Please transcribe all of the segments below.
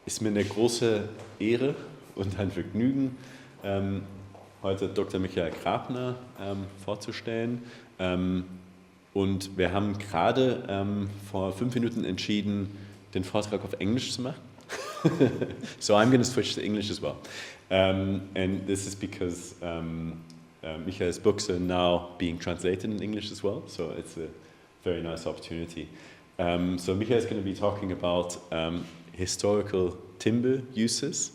ist mir eine große Ehre und ein Vergnügen, heute Dr. Michael Grabner vorzustellen. Und wir haben gerade vor 5 Minuten entschieden, den Vortrag auf Englisch zu machen. So I'm going to switch to English as well. And this is because Michael's books are now being translated in English as well, so it's a very nice opportunity. So Michael is going to be talking about historical timber uses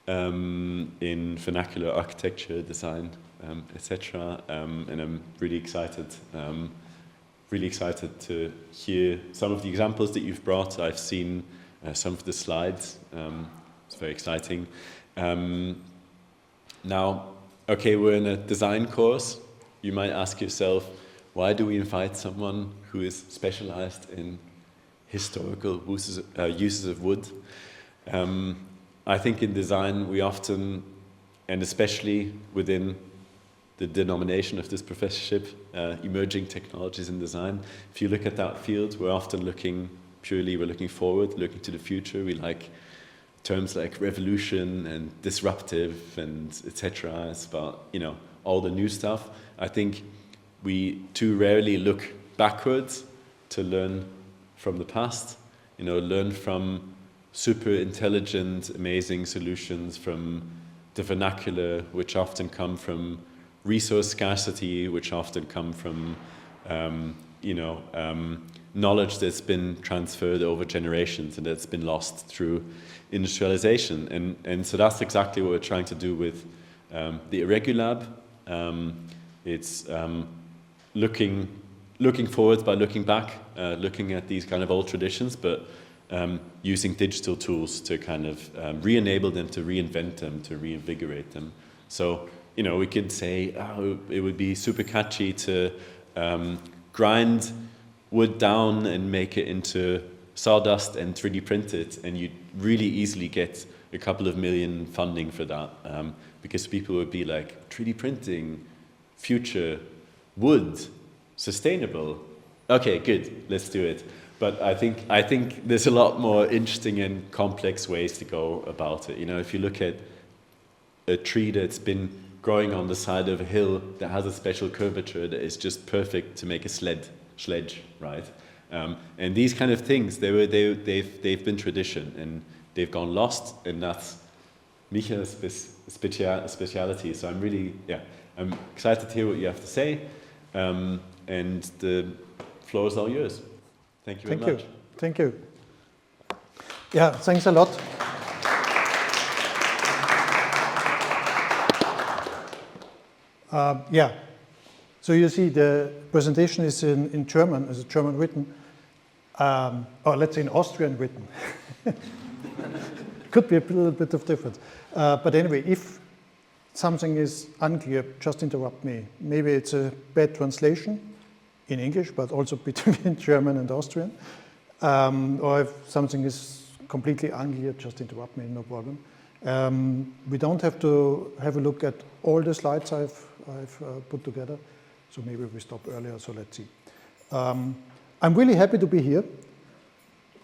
in vernacular architecture, design, etc. And I'm really excited to hear some of the examples that you've brought. I've seen some of the slides. It's very exciting. Now, okay, we're in a design course. You might ask yourself, why do we invite someone who is specialized in historical uses of wood? I think in design we often, and especially within the denomination of this professorship, emerging technologies in design, if you look at that field, we're often looking forward, looking to the future. We like terms like revolution and disruptive and etc. It's about, all the new stuff. I think we too rarely look backwards to learn from the past, learn from super intelligent, amazing solutions from the vernacular, which often come from resource scarcity, which often come from, knowledge that's been transferred over generations and that's been lost through industrialization. And so that's exactly what we're trying to do with the irreguLAB. It's looking forward by looking back, looking at these kind of old traditions, but using digital tools to kind of re-enable them, to reinvent them, to reinvigorate them. So, we could say, it would be super catchy to grind wood down and make it into sawdust and 3D print it, and you'd really easily get a couple of million funding for that, because people would be like, 3D printing, future, wood, sustainable. Okay, good, let's do it. But I think there's a lot more interesting and complex ways to go about it. If you look at a tree that's been growing on the side of a hill that has a special curvature that is just perfect to make a sledge, right? And these kind of things, they've been tradition and they've gone lost, and that's Michael's speciality. So I'm excited to hear what you have to say, and the floor is all yours. Thank you very much. Thank you. Yeah, thanks a lot. So you see the presentation is in German, is German written, or let's say in Austrian written. Could be a little bit of difference. But anyway, if something is unclear, just interrupt me. Maybe it's a bad translation in English, but also between German and Austrian. Or if something is completely unclear, just interrupt me, no problem. We don't have to have a look at all the slides I've put together, so maybe we stop earlier, so let's see. I'm really happy to be here,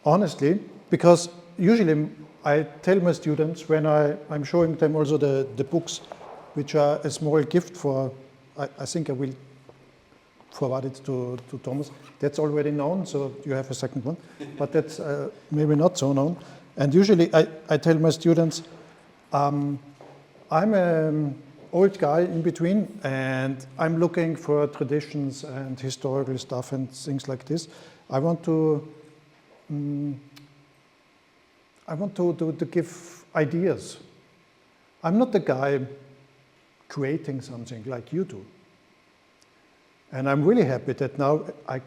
honestly, because usually I tell my students when I'm showing them also the books, which are a small gift for, I think I will forward it to Thomas. That's already known, so you have a second one, but that's maybe not so known. And usually I tell my students, I'm an old guy in between, and I'm looking for traditions and historical stuff and things like this. I want to give ideas. I'm not the guy creating something like you do. And I'm really happy that now I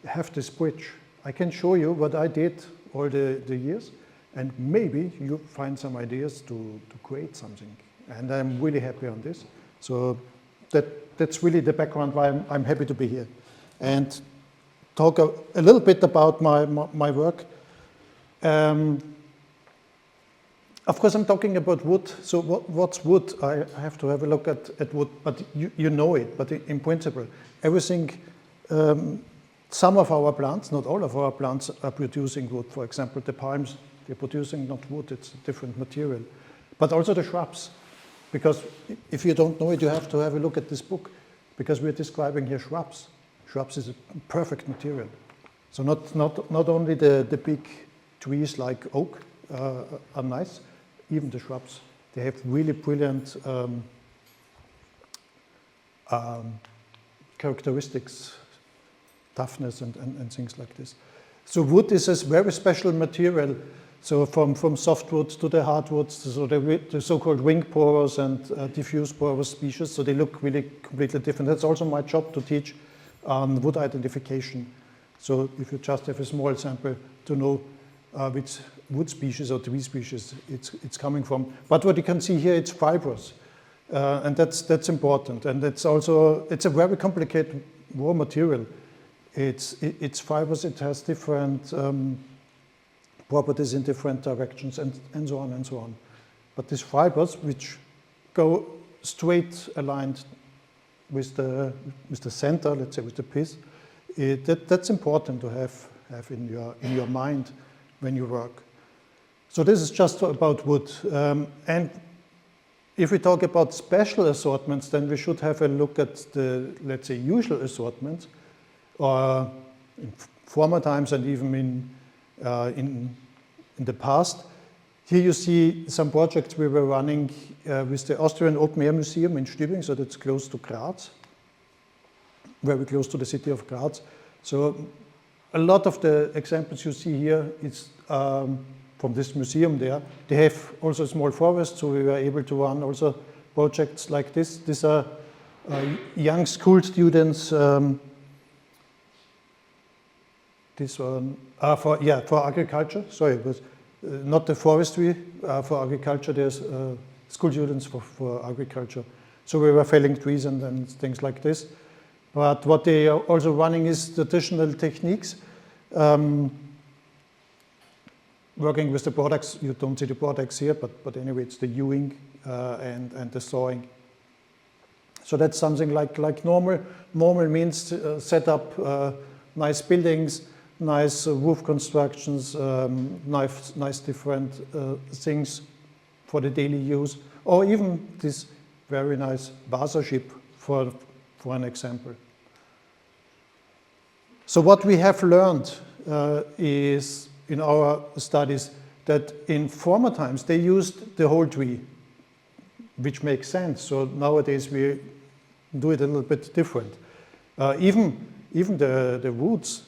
have this bridge. I can show you what I did all the years, and maybe you find some ideas to create something. And I'm really happy on this. So that's really the background why I'm happy to be here. And talk a little bit about my work. Of course, I'm talking about wood. So what's wood? I have to have a look at wood, but you know it. But in principle, everything, some of our plants, not all of our plants, are producing wood. For example, the palms They're producing not wood, it's a different material. But also the shrubs, because if you don't know it, you have to have a look at this book, because we're describing here shrubs. Shrubs is a perfect material. So not only the big trees like oak are nice, even the shrubs, they have really brilliant characteristics, toughness and things like this. So wood is a very special material. So from softwood to the hardwoods, so the so-called ring porous and diffuse porous species, so they look really completely different. That's also my job, to teach wood identification. So if you just have a small sample to know which wood species or tree species it's coming from. But what you can see here, it's fibrous. And that's important. And it's a very complicated raw material. It's fibrous, it has different properties in different directions and so on and so on. But these fibers, which go straight aligned with the center, let's say with the piece, that's important to have in your mind when you work. So this is just about wood. And if we talk about special assortments, then we should have a look at the, let's say, usual assortments, or in former times and even in the past. Here you see some projects we were running with the Austrian Open Air Museum in Stübingen, so that's close to Graz, very close to the city of Graz. So a lot of the examples you see here is from this museum there. They have also a small forest, so we were able to run also projects like this. These are young school students. This one for agriculture. Sorry, it was not the forestry. For agriculture, there's school students for agriculture. So we were felling trees and things like this. But what they are also running is traditional techniques. Working with the products, you don't see the products here, but anyway, it's the hewing and the sawing. So that's something like normal. Normal means set up nice buildings, nice roof constructions, nice different things for the daily use, or even this very nice Wassership for an example. So what we have learned is in our studies that in former times they used the whole tree, which makes sense. So nowadays we do it a little bit different. Even the woods,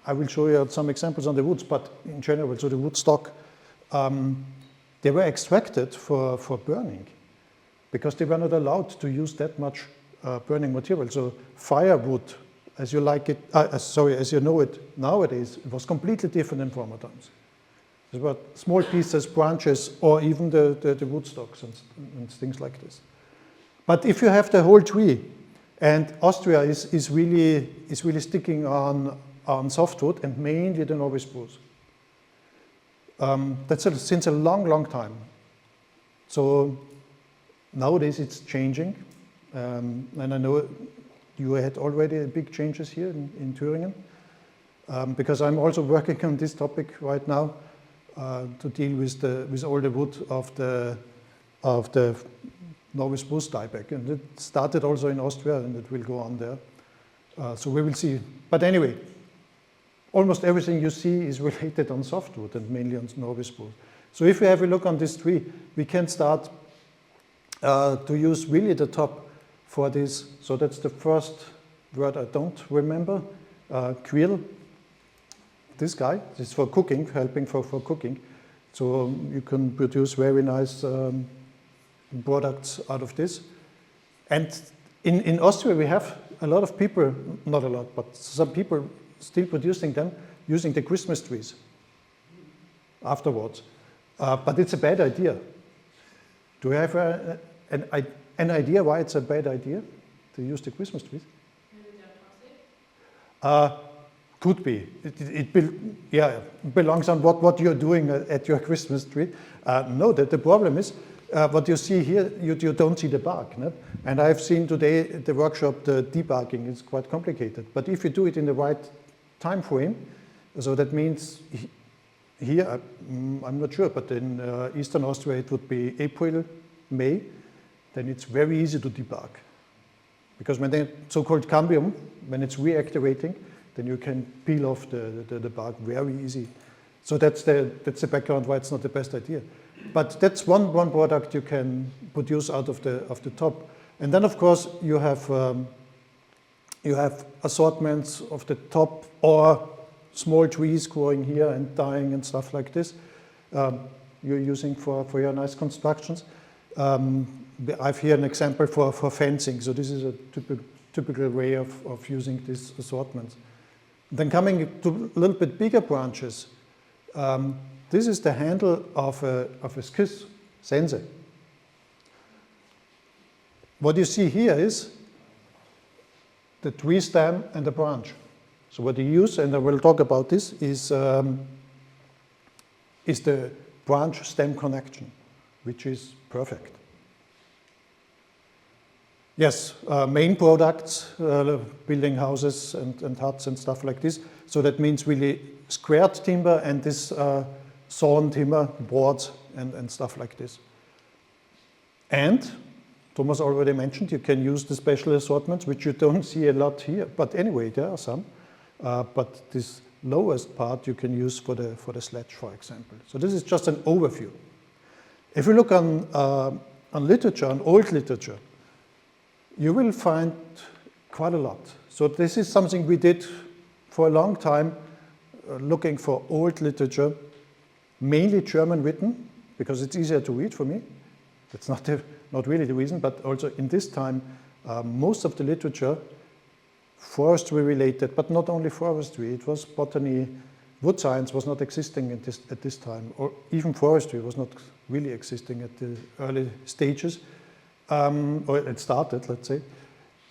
I will show you some examples on the woods, but in general, so the wood stock, they were extracted for burning because they were not allowed to use that much burning material. So firewood, as you like it, as you know it nowadays, it was completely different in former times. There were small pieces, branches, or even the wood stocks and things like this. But if you have the whole tree, and Austria is really sticking on softwood and mainly the Norway spruce. That's since a long time. So nowadays it's changing, and I know you had already big changes here in Thüringen, because I'm also working on this topic right now to deal with all the wood of the Norway spruce dieback, and it started also in Austria and it will go on there. So we will see. But anyway, almost everything you see is related on softwood and mainly on Norway spruce. So if we have a look on this tree, we can start to use really the top for this. So that's the first word I don't remember. Quill, this guy, this is for cooking, helping for cooking. So you can produce very nice products out of this. And in Austria we have a lot of people, not a lot, but some people still producing them using the Christmas trees afterwards. But it's a bad idea. Do you have an idea why it's a bad idea to use the Christmas trees? Could be. It belongs on what you're doing at your Christmas tree. No, the problem is what you see here, you don't see the bark. No? And I've seen today at the workshop the debarking is quite complicated. But if you do it in the right time frame, so that means here, I'm not sure, but in Eastern Austria it would be April, May, then it's very easy to debug. Because when the so-called cambium, when it's reactivating, then you can peel off the bug very easy. So that's the background why it's not the best idea. But that's one product you can produce out of the top. And then of course you have assortments of the top or small trees growing here and dying and stuff like this. You're using for your nice constructions. I've here an example for fencing. So this is a typical way of using these assortments. Then coming to a little bit bigger branches, this is the handle of a skis, sense. What you see here is the tree stem and the branch. So what you use, and I will talk about this, is the branch stem connection, which is perfect. Yes, main products, building houses and huts and stuff like this. So that means really squared timber and this sawn timber, boards and stuff like this. And Thomas already mentioned you can use the special assortments, which you don't see a lot here. But anyway, there are some. But this lowest part you can use for the sledge, for example. So this is just an overview. If you look on literature, on old literature, you will find quite a lot. So this is something we did for a long time, looking for old literature, mainly German written, because it's easier to read for me. That's not really the reason, but also in this time, most of the literature, forestry related, but not only forestry, it was botany, wood science was not existing at this time, or even forestry was not really existing at the early stages. Or it started, let's say.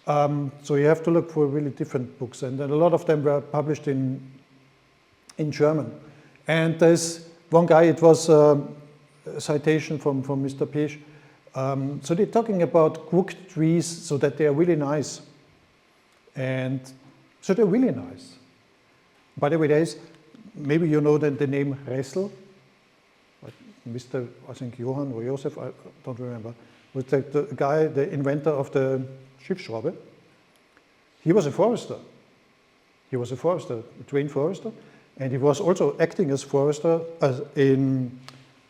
So you have to look for really different books, and then a lot of them were published in German. And there's one guy, it was a citation from Mr. Pesch. So they're talking about crooked trees so that they are really nice. And so they're really nice. By the way, maybe you know the name Ressel, Mr. I think Johann or Josef, I don't remember. Was the guy, the inventor of the Schiffsschraube. He was a forester. He was a forester, a trained forester, and he was also acting as forester in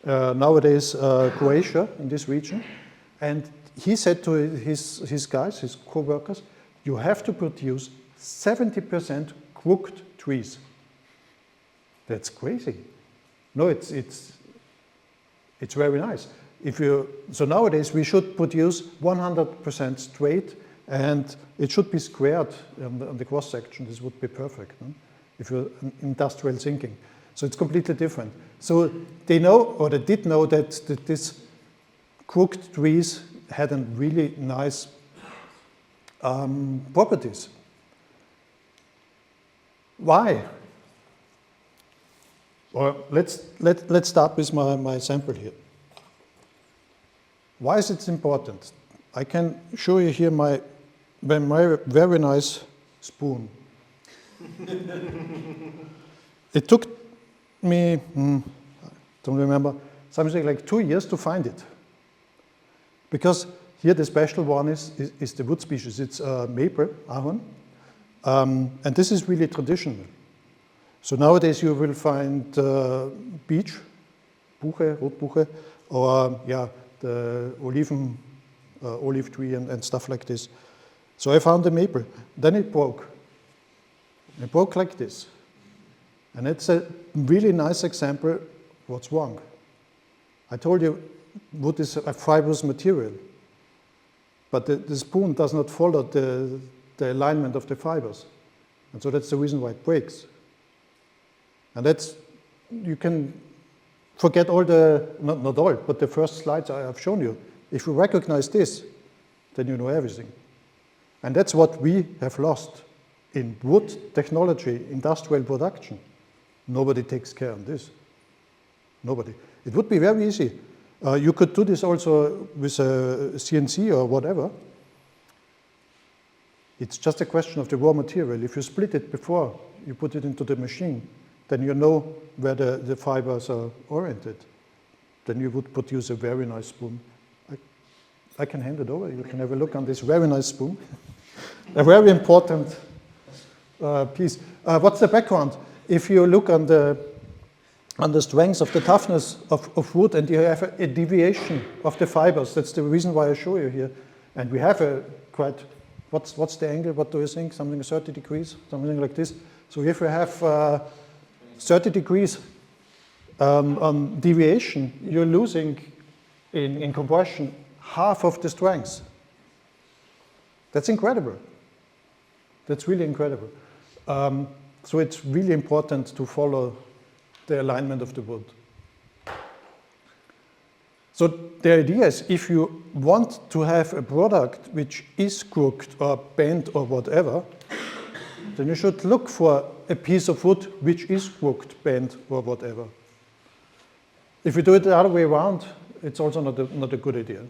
nowadays Croatia, in this region. And he said to his guys, his co-workers, you have to produce 70% crooked trees. That's crazy. No, it's very nice. So nowadays we should produce 100% straight, and it should be squared on the cross section. This would be perfect, no? If you're industrial thinking. So it's completely different. So they know, or they did know that these crooked trees had a really nice properties. Why? Or let's start with my sample here. Why is it important? I can show you here my very nice spoon. It took me, don't remember, something like 2 years to find it. Because here the special one is the wood species. It's maple, ahorn, and this is really traditional. So nowadays you will find beech, Buche, Rotbuche, or the olive tree and stuff like this. So I found the maple. Then it broke. It broke like this. And it's a really nice example what's wrong. I told you wood is a fibrous material, but the spoon does not follow the alignment of the fibers. And so that's the reason why it breaks. And you can forget all not all, but the first slides I have shown you. If you recognize this, then you know everything. And that's what we have lost in wood technology, industrial production. Nobody takes care of this. Nobody. It would be very easy. You could do this also with a CNC or whatever. It's just a question of the raw material. If you split it before you put it into the machine, then you know where the fibers are oriented, then you would produce a very nice spoon. I can hand it over. You can have a look on this very nice spoon. A very important piece. What's the background? If you look on the strength of the toughness of wood, and you have a deviation of the fibers, that's the reason why I show you here. And we have a quite, what's the angle? What do you think? Something 30 degrees, something like this. So if we have 30 degrees on deviation, you're losing in compression half of the strength. That's incredible. That's really incredible. So it's really important to follow the alignment of the wood. So the idea is, if you want to have a product which is crooked or bent or whatever, then you should look for a piece of wood which is crooked, bent, or whatever. If you do it the other way around, it's also not a good idea.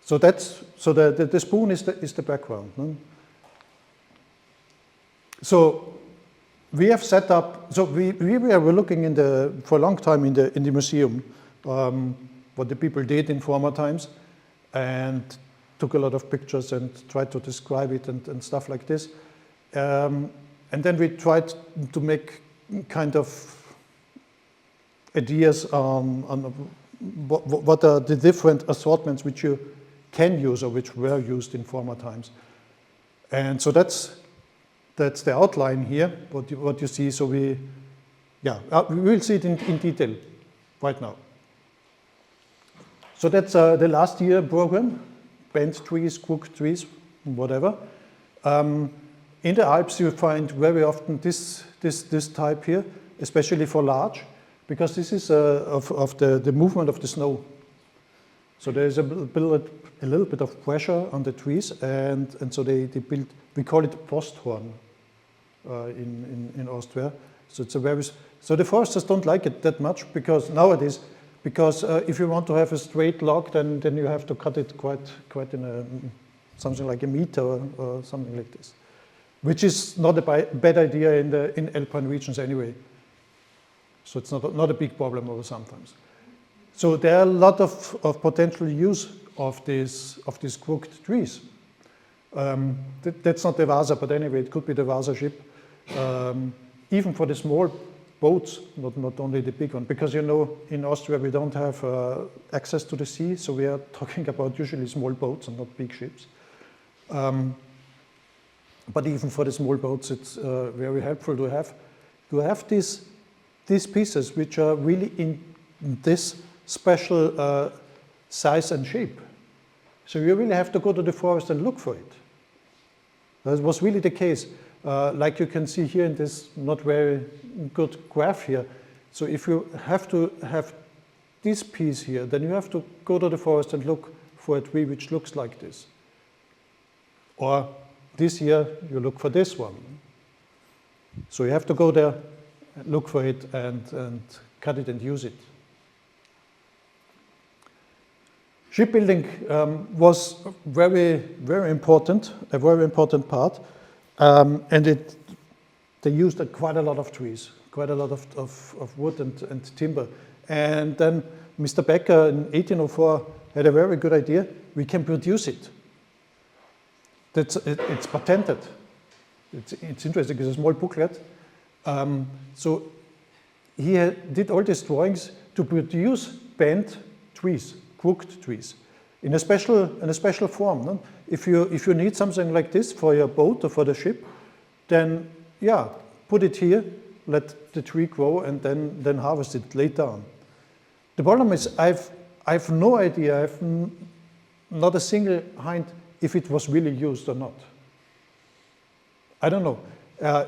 So the spoon is the background. No? So we have set up. So we were looking for a long time in the museum what the people did in former times, and took a lot of pictures and tried to describe it and stuff like this. And then we tried to make kind of ideas on what are the different assortments which you can use or which were used in former times. And so that's the outline here, what you see. So we will see it in detail right now. So that's the last year program, bent trees, crooked trees, whatever. In the Alps, you find very often this type here, especially for larch, because this is of the movement of the snow. So there is a little bit of pressure on the trees, and so they build, we call it Posthorn in Austria. So it's so the foresters don't like it that much, because nowadays, if you want to have a straight log, then you have to cut it quite in something like a meter or something like this, which is not a bad idea in alpine regions anyway. So it's not a big problem over sometimes. So there are a lot of potential use of these crooked trees. That's not the Vasa, but anyway, it could be the Vasa ship. Even for the small boats, not only the big one, because you know in Austria we don't have access to the sea, so we are talking about usually small boats and not big ships. But even for the small boats, it's very helpful to have these pieces which are really in this special size and shape. So you really have to go to the forest and look for it. That was really the case. Like you can see here in this not very good graph here. So if you have to have this piece here, then you have to go to the forest and look for a tree which looks like this. Or this year, you look for this one. So you have to go there, look for it, and cut it and use it. Shipbuilding was very, very important, a very important part. And they used quite a lot of trees, quite a lot of wood and timber. And then Mr. Becker in 1804 had a very good idea. We can produce it. It's patented. It's interesting. It's a small booklet. So he did all these drawings to produce bent trees, crooked trees, in a special form. No? If you need something like this for your boat or for the ship, then yeah, put it here, let the tree grow, and then harvest it later on. The problem is I've no idea. I've not a single hint if it was really used or not. I don't know.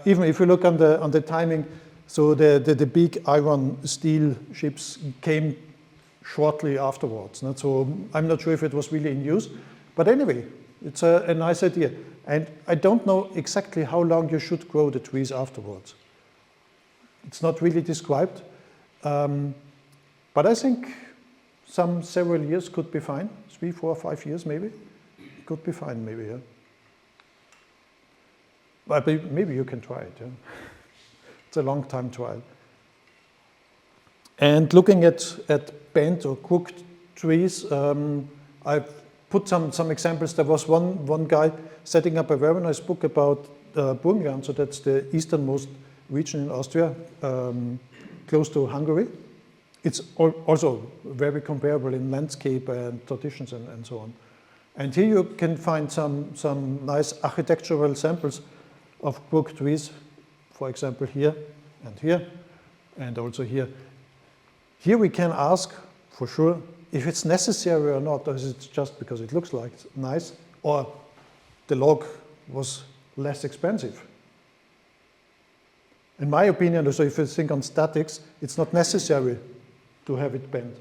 Even if you look on the timing, so the big iron steel ships came shortly afterwards. So I'm not sure if it was really in use, but anyway, it's a nice idea. And I don't know exactly how long you should grow the trees afterwards. It's not really described, but I think several years could be fine. 3, 4, 5 years maybe, could be fine maybe. Yeah. But maybe you can try it. Yeah. It's a long time trial. And looking at bent or crooked trees, I've put some examples. There was one guy setting up a very nice book about Burgenland, so that's the easternmost region in Austria, close to Hungary. It's also very comparable in landscape and traditions and so on. And here you can find some nice architectural samples of crooked trees, for example here, and also here. Here we can ask, for sure, if it's necessary or not, or is it just because it looks like nice, or the log was less expensive. In my opinion, also if you think on statics, it's not necessary to have it bent.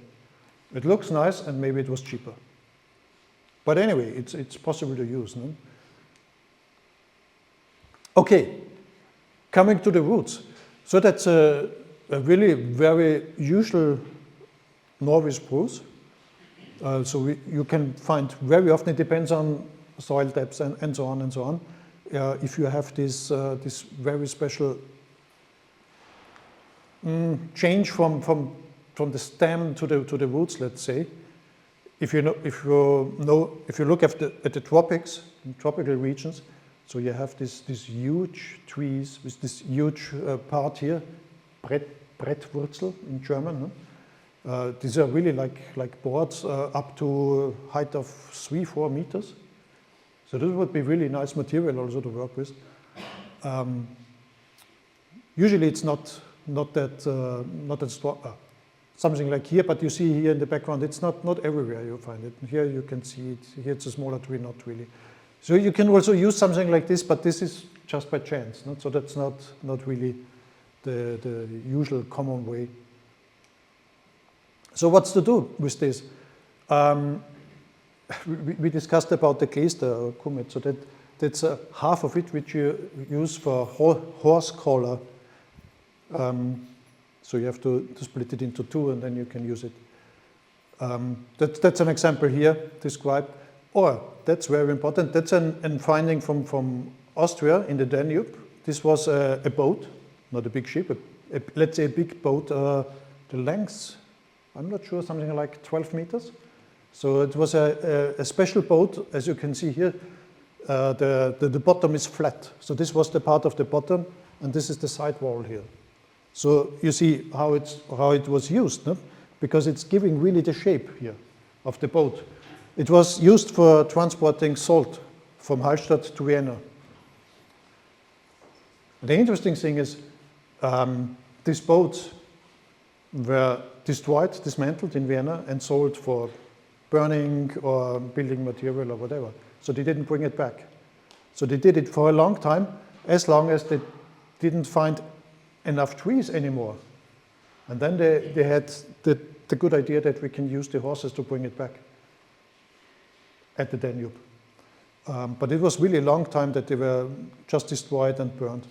It looks nice and maybe it was cheaper. But anyway, it's possible to use. No? Okay, coming to the roots. So that's a really very usual Norway spruce. So you can find very often, it depends on soil depths and so on and so on. If you have this very special change from the stem to the roots, let's say. If you look at the tropics, in tropical regions, so you have these huge trees with this huge part here, Brettwurzel in German. Huh? These are really like boards up to a height of 3-4 meters. So this would be really nice material also to work with. Usually it's not that strong. Something like here, but you see here in the background, it's not everywhere you find it. Here you can see it. Here it's a smaller tree, not really. So you can also use something like this, but this is just by chance. So that's not really the usual common way. So what's to do with this? We discussed about the Gleister or Kummet, so that's half of it which you use for horse collar. So you have to split it into two and then you can use it. That's an example here described. Or, that's very important, that's a finding from Austria in the Danube. This was a boat, not a big ship, let's say a big boat, the length, I'm not sure, something like 12 meters. So it was a special boat, as you can see here, the bottom is flat. So this was the part of the bottom and this is the side wall here. So you see how it was used, no? Because it's giving really the shape here of the boat. It was used for transporting salt from Hallstatt to Vienna. The interesting thing is these boats were destroyed, dismantled in Vienna and sold for burning or building material or whatever. So they didn't bring it back. So they did it for a long time, as long as they didn't find enough trees anymore. And then they had the good idea that we can use the horses to bring it back at the Danube. But it was really a long time that they were just destroyed and burned.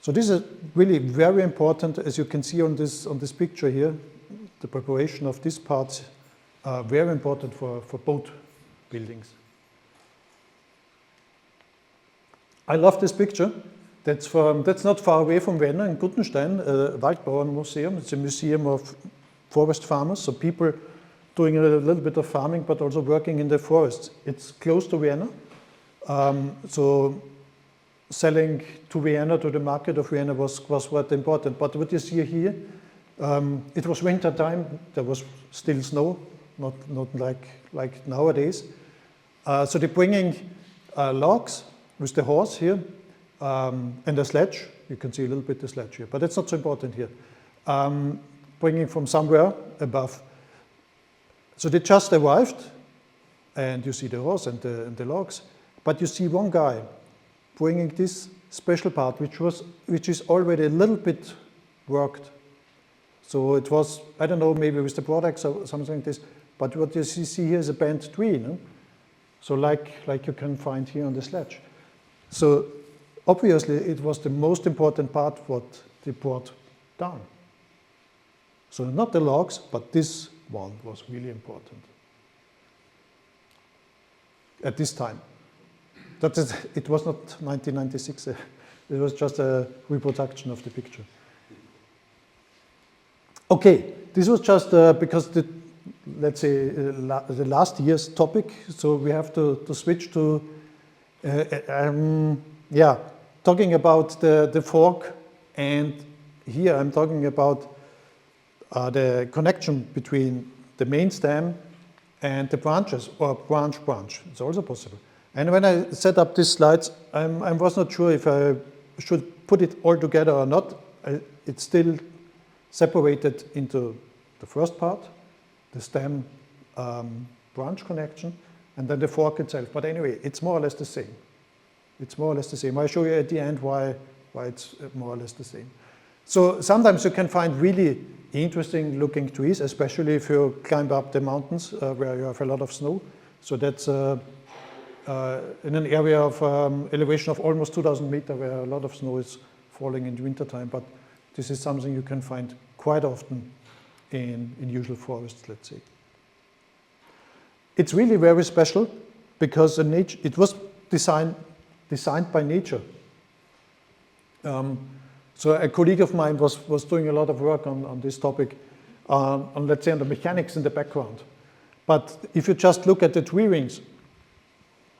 So this is really very important, as you can see on this picture here, the preparation of these parts are very important for boat buildings. I love this picture. That's not far away from Vienna, in Guttenstein, Waldbauernmuseum. It's a museum of forest farmers, so people doing a little bit of farming, but also working in the forests. It's close to Vienna, so selling to Vienna, to the market of Vienna was quite important. But what you see here, it was winter time, there was still snow, not like nowadays. So they're bringing logs with the horse here, and a sledge. You can see a little bit the sledge here, but it's not so important here. Bringing from somewhere above. So they just arrived, and you see the horse and the logs, but you see one guy bringing this special part, which is already a little bit worked. So it was, I don't know, maybe with the products or something like this, but what you see here is a bent tree, no? So like you can find here on the sledge. So obviously it was the most important part what they brought down. So not the logs, but this one was really important at this time. It was not 1996, it was just a reproduction of the picture. Okay, this was just because let's say the last year's topic, so we have to switch to yeah, talking about the fork, and here I'm talking about the connection between the main stem and the branches, or branch. It's also possible. And when I set up these slides, I was not sure if I should put it all together or not. It's still separated into the first part, the stem branch connection, and then the fork itself. But anyway, it's more or less the same. It's more or less the same. I'll show you at the end why it's more or less the same. So sometimes you can find really interesting looking trees, especially if you climb up the mountains where you have a lot of snow. So that's in an area of elevation of almost 2,000 meters where a lot of snow is falling in the wintertime. But this is something you can find quite often in usual forests, let's say. It's really very special because it was designed by nature. So a colleague of mine was doing a lot of work on this topic, on let's say on the mechanics in the background. But if you just look at the tree rings,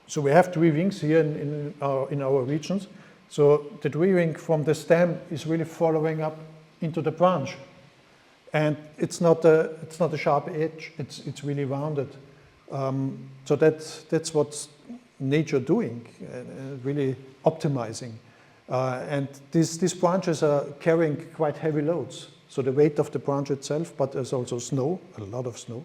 so we have tree rings here in our regions. So the tree ring from the stem is really following up into the branch, and it's not a sharp edge. It's really rounded. So that's what's nature doing, really optimizing. And these branches are carrying quite heavy loads. So the weight of the branch itself, but there's also snow, a lot of snow.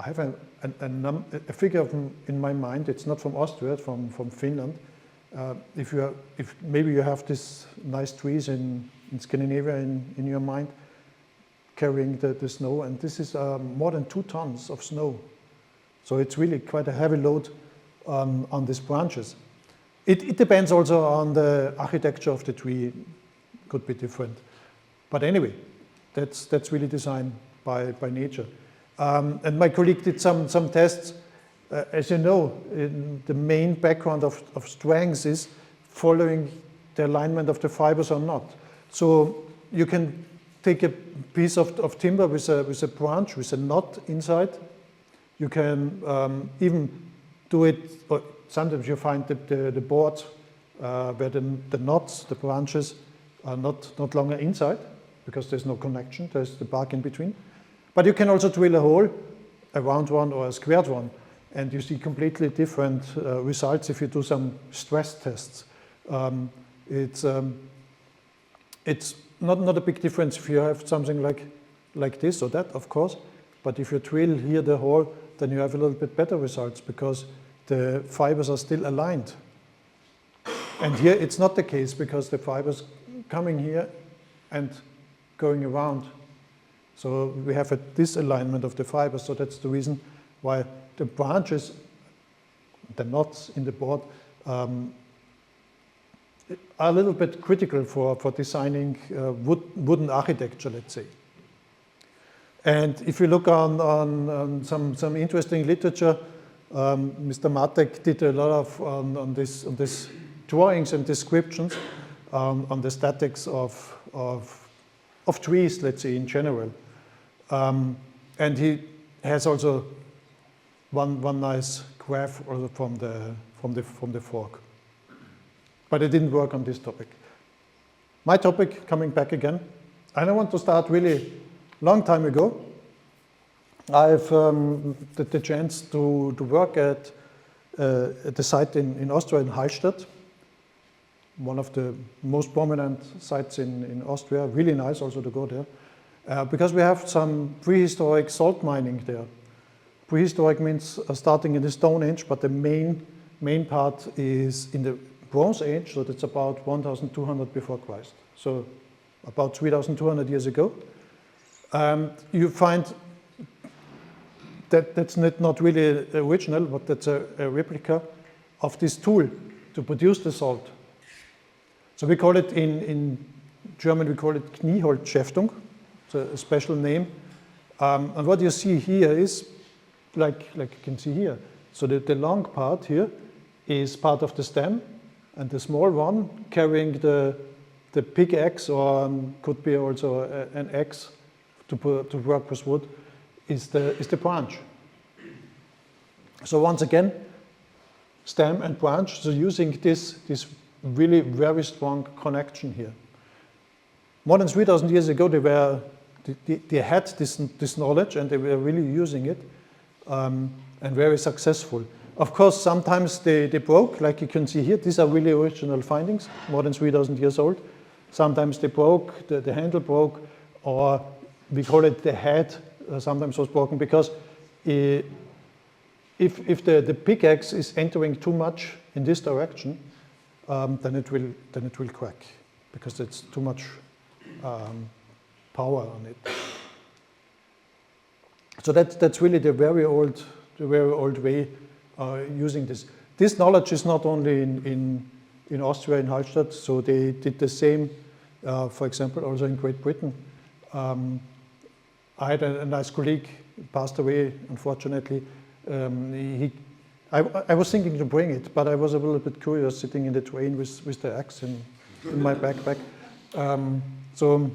I have a figure in my mind. It's not from Austria, it's from Finland. If maybe you have these nice trees in Scandinavia in your mind, carrying the snow, and this is more than 2 tons of snow. So it's really quite a heavy load on these branches. It depends also on the architecture of the tree, could be different. But anyway, that's really designed by nature. And my colleague did some tests. As you know, the main background of strengths is following the alignment of the fibers or not. So you can take a piece of timber with a branch, with a knot inside. You can even do it, or sometimes you find the board where the knots, the branches, are not longer inside because there's no connection, there's the bark in between. But you can also drill a hole, a round one or a squared one, and you see completely different results if you do some stress tests. It's not a big difference if you have something like this or that, of course, but if you drill here the hole, then you have a little bit better results because the fibers are still aligned. And here it's not the case because the fibers coming here and going around. So we have a disalignment of the fibers, so that's the reason why the branches, the knots in the board, are a little bit critical for designing wooden architecture, let's say. And if you look on some interesting literature, Mr. Matek did a lot of on this drawings and descriptions on the statics of trees, let's say, in general. And he has also one nice graph also from the fork. But it didn't work on this topic. My topic, coming back again, I don't want to start really long time ago. I've the chance to work at the site in Austria, in Hallstatt, one of the most prominent sites in Austria. Really nice also to go there, because we have some prehistoric salt mining there. Prehistoric means starting in the Stone Age, but the main part is in the Bronze Age, so that's about 1,200 before Christ. So about 3,200 years ago. You find that's not really original, but that's a replica of this tool to produce the salt. So we call it in German, we call it Knieholzschäftung. It's a special name. And what you see here is, like you can see here, so the long part here is part of the stem, and the small one carrying the the pickaxe, or could be also an axe to work with wood, is the branch. So once again, stem and branch, so using this really very strong connection here. More than 3,000 years ago, they had this knowledge, and they were really using it, and very successful. Of course, sometimes they broke, like you can see here. These are really original findings, more than 3,000 years old. Sometimes they broke, the handle broke, or we call it the head sometimes was broken, because if the pickaxe is entering too much in this direction, then it will crack, because it's too much power on it. So that's really the very old way using this. This knowledge is not only in Austria, in Hallstatt, so they did the same, for example, also in Great Britain. I had a nice colleague, passed away, unfortunately. I was thinking to bring it, but I was a little bit curious sitting in the train with the axe in my backpack. So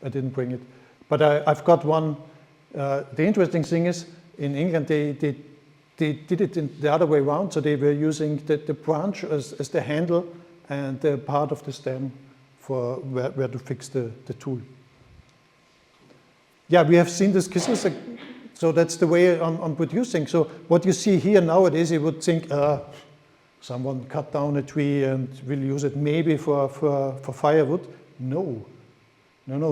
I didn't bring it. But I've got one. The interesting thing is, in England, they did it in the other way around. So they were using the branch as the handle and the part of the stem for where to fix the tool. Yeah, we have seen this skisses. So that's the way on producing. So what you see here nowadays, you would think someone cut down a tree and will use it maybe for firewood. No.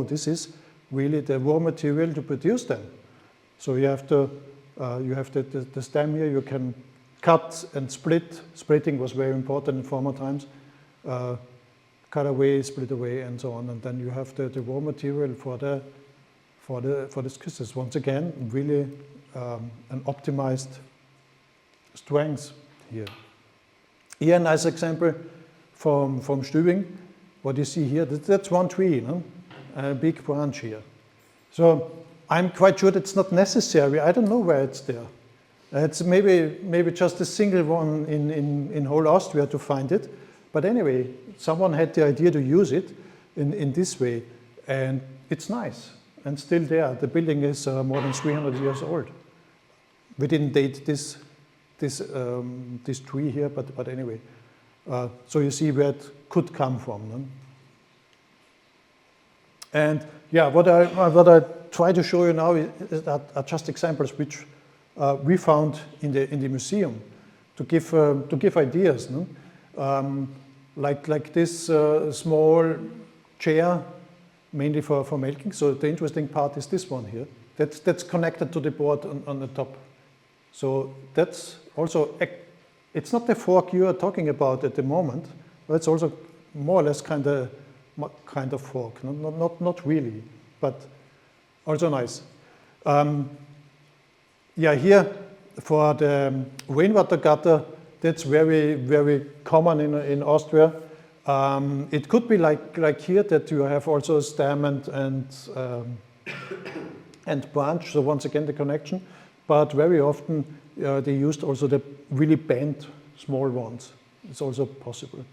This is really the raw material to produce them. So you have the stem here. You can cut and split. Splitting was very important in former times. Cut away, split away, and so on. And then you have the raw material for the skisses. Once again, really an optimized strength here. Here, a nice example from Stübing. What you see here, that's one tree, no? A big branch here. So I'm quite sure that's not necessary. I don't know where it's there. It's maybe just a single one in whole Austria to find it. But anyway, someone had the idea to use it in this way, and it's nice. And still there. The building is more than 300 years old. We didn't date this tree here, but anyway. So you see where it could come from. No? And yeah, what I try to show you now are just examples which we found in the museum to give ideas. No? Like this small chair, mainly for milking. So the interesting part is this one here. That's connected to the board on the top. So that's also, it's not the fork you are talking about at the moment, but it's also more or less kind of fork. Not really, but also nice. Yeah, here for the rainwater gutter, that's very, very common in Austria. It could be like here, that you have also stem and branch, so once again the connection, but very often they used also the really bent small ones. It's also possible.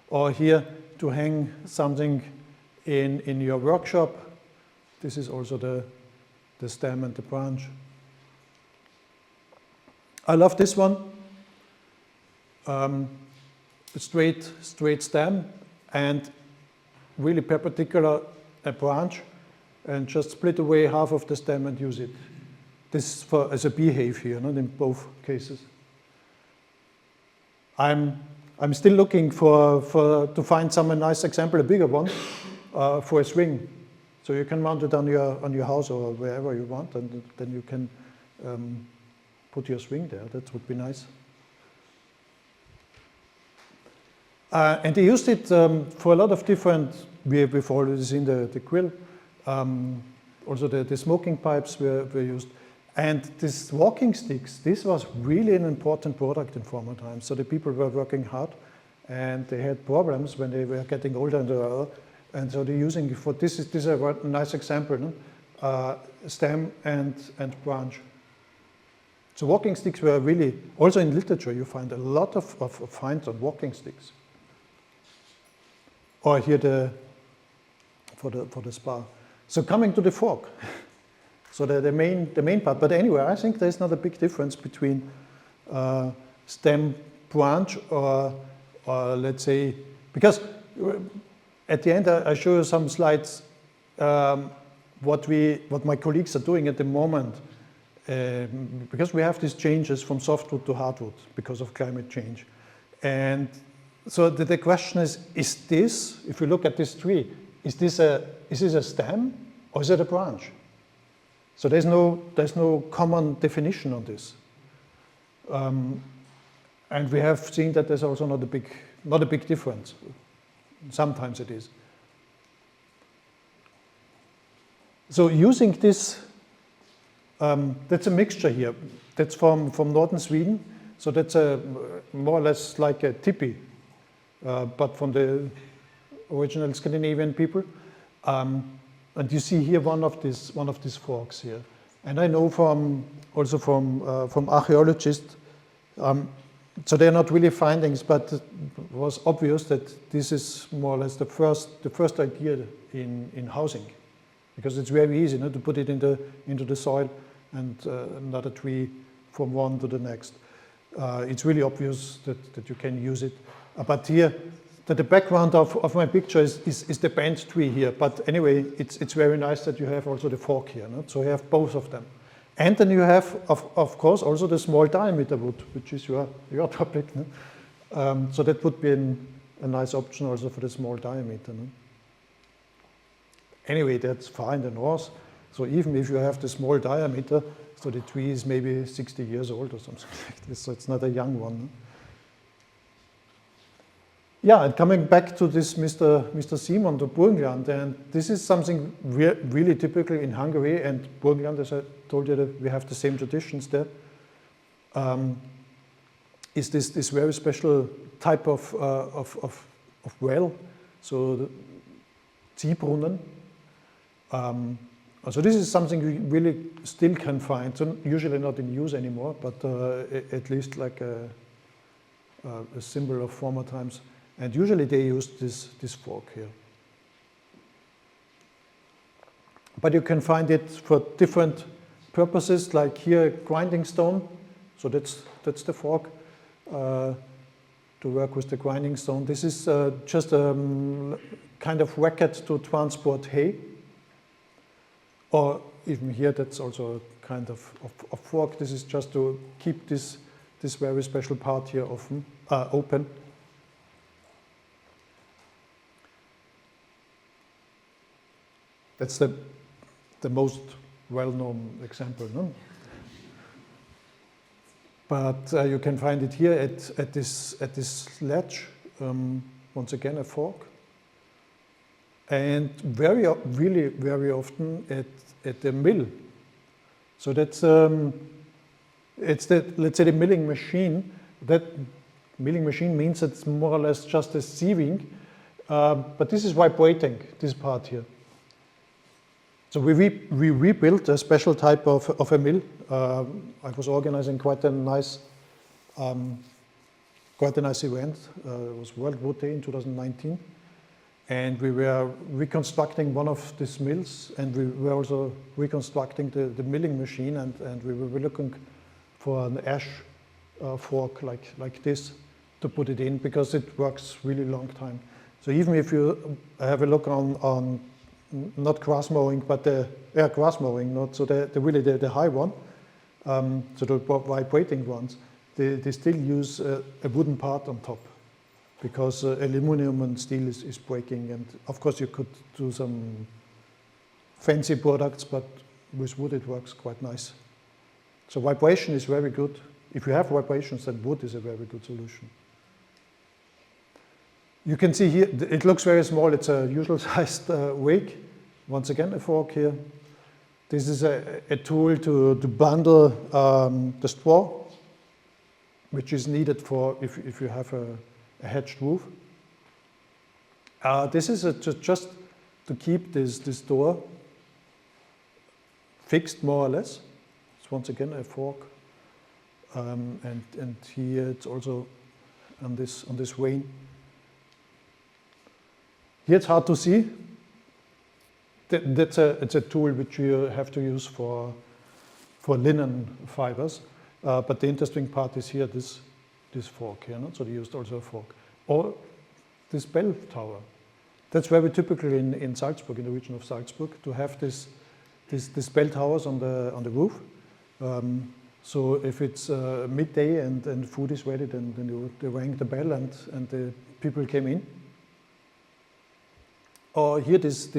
Or here to hang something in your workshop, this is also the stem and the branch. I love this one. Straight stem and really perpendicular a branch, and just split away half of the stem and use it. This is as a beehive here, not in both cases. I'm still looking to find some nice example, a bigger one, for a swing. So you can mount it on your house or wherever you want, and then you can put your swing there. That would be nice. And they used it for a lot of different, we've already seen the grill, also the smoking pipes were used. And these walking sticks, this was really an important product in former times. So the people were working hard, and they had problems when they were getting older and older. And so they're using it for, this is a nice example, no? Stem and branch. So walking sticks were really, also in literature you find a lot of finds on walking sticks. Or here the spar. So coming to the fork, so the main part. But anyway, I think there's not a big difference between stem branch or let's say, because at the end I show you some slides what my colleagues are doing at the moment, because we have these changes from softwood to hardwood because of climate change. And so the question is this, if you look at this tree, is this a stem or is it a branch? So there's no common definition on this. And we have seen that there's also not a big difference. Sometimes it is. So using this, that's a mixture here. That's from northern Sweden. So that's more or less like a tipi, but from the original Scandinavian people. And you see here one of these forks here. And I know also from archaeologists, so they're not really findings, but it was obvious that this is more or less the first idea in housing, because it's very easy to put it into the soil and another tree from one to the next. It's really obvious that you can use it. But here, the background of my picture is the bent tree here. But anyway, it's very nice that you have also the fork here. So you have both of them. And then you have, of course, also the small diameter wood, which is your topic. So that would be a nice option also for the small diameter. Anyway, that's far in the north. So even if you have the small diameter, so the tree is maybe 60 years old or something like this. So it's not a young one. Yeah, and coming back to this Mr. Simon, the Burgenland, and this is something really typical in Hungary and Burgenland, as I told you, that we have the same traditions there. Is this very special type of well, so the Ziehbrunnen. So this is something we really still can find, so usually not in use anymore, but at least like a symbol of former times. And usually they use this fork here. But you can find it for different purposes, like here, grinding stone. So that's the fork to work with the grinding stone. This is just a kind of racket to transport hay. Or even here, that's also a kind of fork. This is just to keep this very special part here open. That's the most well-known example, no? But you can find it here at this ledge. Once again, a fork, and really very often at the mill. So that's it's let's say the milling machine. That milling machine means it's more or less just a sieving, but this is vibrating, this part here. So we rebuilt a special type of a mill. I was organizing quite a nice event. It was World Wood Day in 2019. And we were reconstructing one of these mills, and we were also reconstructing the milling machine, and we were looking for an ash fork like this to put it in, because it works really long time. So even if you have a look on not grass mowing, but grass mowing, not so the high one, so the vibrating ones, they still use a wooden part on top, because aluminum and steel is breaking. And of course you could do some fancy products, but with wood it works quite nice. So vibration is very good. If you have vibrations, then wood is a very good solution. You can see here, it looks very small. It's a usual sized rake. Once again, a fork here. This is a tool to bundle the straw, which is needed for if you have a hedged roof. This is just to keep this door fixed, more or less. It's once again a fork, and here it's also on this vane. Here it's hard to see. It's a tool which you have to use for linen fibers. But the interesting part is here, this fork here. No? So they used also a fork. Or this bell tower. That's very typical in Salzburg, in the region of Salzburg, to have these bell towers on the roof. So if it's midday and food is ready, then they rang the bell and the people came in. Or here this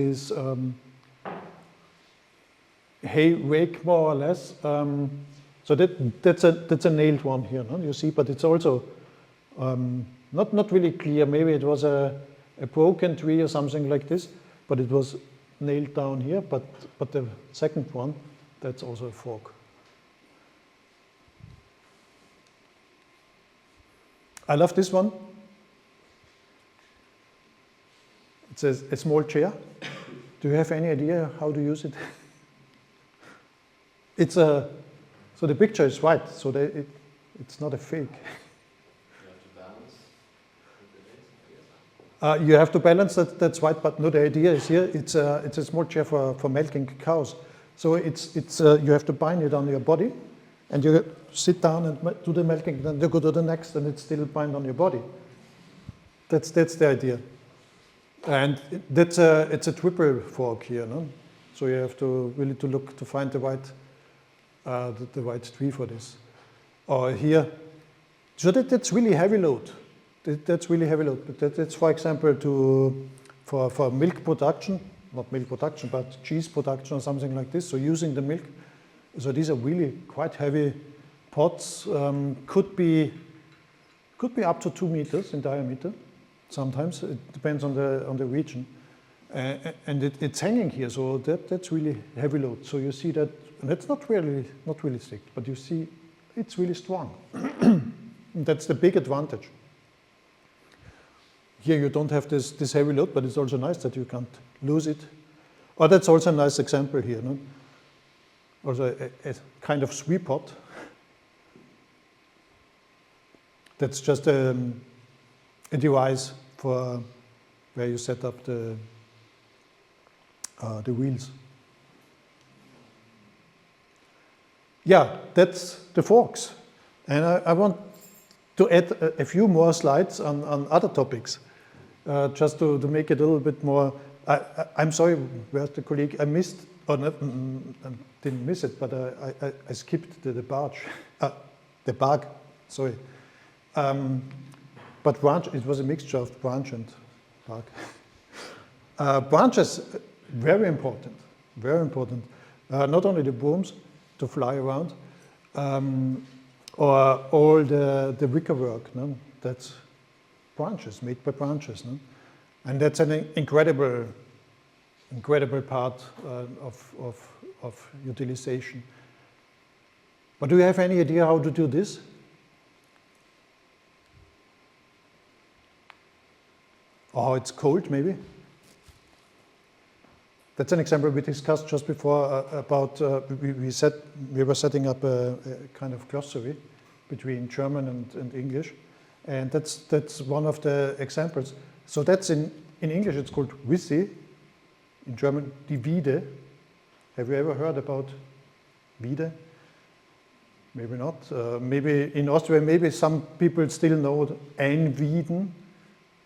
hay rake, more or less. So that's a nailed one here, no? You see, but it's also not really clear. Maybe it was a broken tree or something like this, but it was nailed down here. But the second one, that's also a fork. I love this one. It's a small chair. Do you have any idea how to use it? So the picture is white, so it's not a fake. You have to balance that's right, but no, the idea is here, it's a small chair for milking cows. So you have to bind it on your body, and you sit down and do the milking, then you go to the next, and it's still bind on your body. That's the idea. And it's a triple fork here, no? So you have to really look to find the right tree for this. Or here, so that's really heavy load. That's really heavy load. But that's, for example, for milk production, not milk production, but cheese production or something like this. So using the milk. So these are really quite heavy pots. Could be up to 2 meters in diameter. Sometimes it depends on the region, and it's hanging here. So that's really heavy load. So you see that, and it's not really thick, but you see it's really strong. That's the big advantage. Here you don't have this heavy load, but it's also nice that you can't lose it. Oh, that's also a nice example here. No? Also a kind of sweep pot. That's just a device for where you set up the wheels. Yeah, that's the forks. And I want to add a few more slides on other topics, just to make it a little bit more. I'm sorry, where's the colleague? I missed, or not, didn't miss it, but I skipped the barge, the bark, sorry. But branch, it was a mixture of branch and bark. Branches, very important, very important. Not only the brooms to fly around, or all the wicker work, no? That's branches, made by branches. No? And that's an incredible part of utilization. But do you have any idea how to do this? Or it's cold, maybe? That's an example we discussed just before about, we were setting up a kind of glossary between German and English. And that's one of the examples. So that's in English, it's called Wisse. In German, die Wiede. Have you ever heard about Wiede? Maybe not. Maybe in Austria, maybe some people still know Einwieden.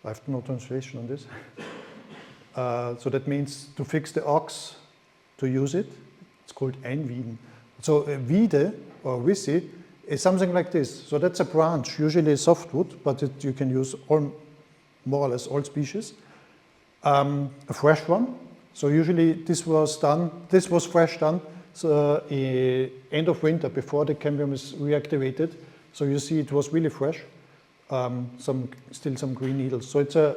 I have no translation on this. So that means to fix the ox, to use it. It's called Einwieden. So Wiede or Wisse is something like this. So that's a branch, usually softwood, but you can use more or less all species. A fresh one. So usually this was fresh done so, end of winter before the cambium is reactivated. So you see it was really fresh. Still some green needles. So it's a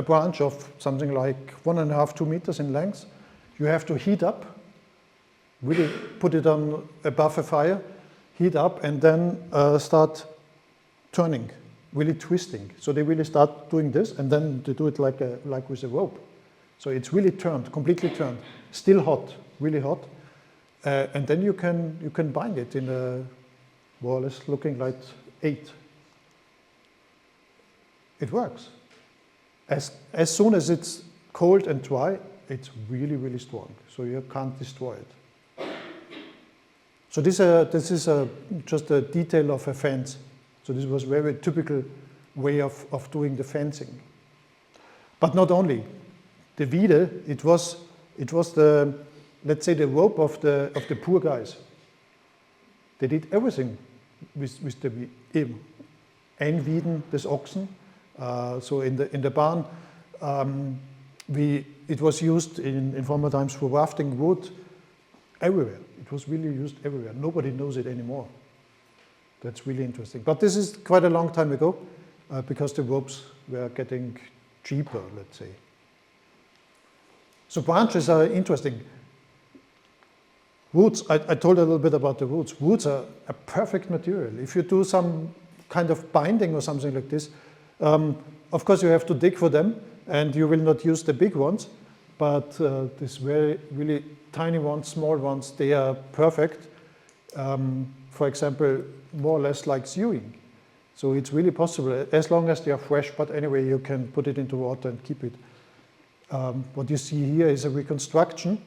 branch of something like 1.5 to 2 meters in length. You have to heat up, really put it on above a fire, heat up, and then start turning, really twisting. So they really start doing this, and then they do it like with a rope. So it's really turned, completely turned, still hot, really hot, and then you can bind it in a more or less looking like 8. It works. As soon as it's cold and dry, it's really, really strong. So you can't destroy it. So this is just a detail of a fence. So this was very typical way of doing the fencing. But not only. The Wiede, it was the, let's say, the rope of the poor guys. They did everything with the Einwieden des Ochsen. So in the barn, it was used in former times for rafting wood everywhere. It was really used everywhere. Nobody knows it anymore. That's really interesting. But this is quite a long time ago because the ropes were getting cheaper, let's say. So branches are interesting. Woods, I told a little bit about the woods. Woods are a perfect material. If you do some kind of binding or something like this, of course you have to dig for them and you will not use the big ones, but these very really tiny ones, small ones, they are perfect. For example, more or less like sewing. So it's really possible, as long as they are fresh, but anyway, you can put it into water and keep it. What you see here is a reconstruction.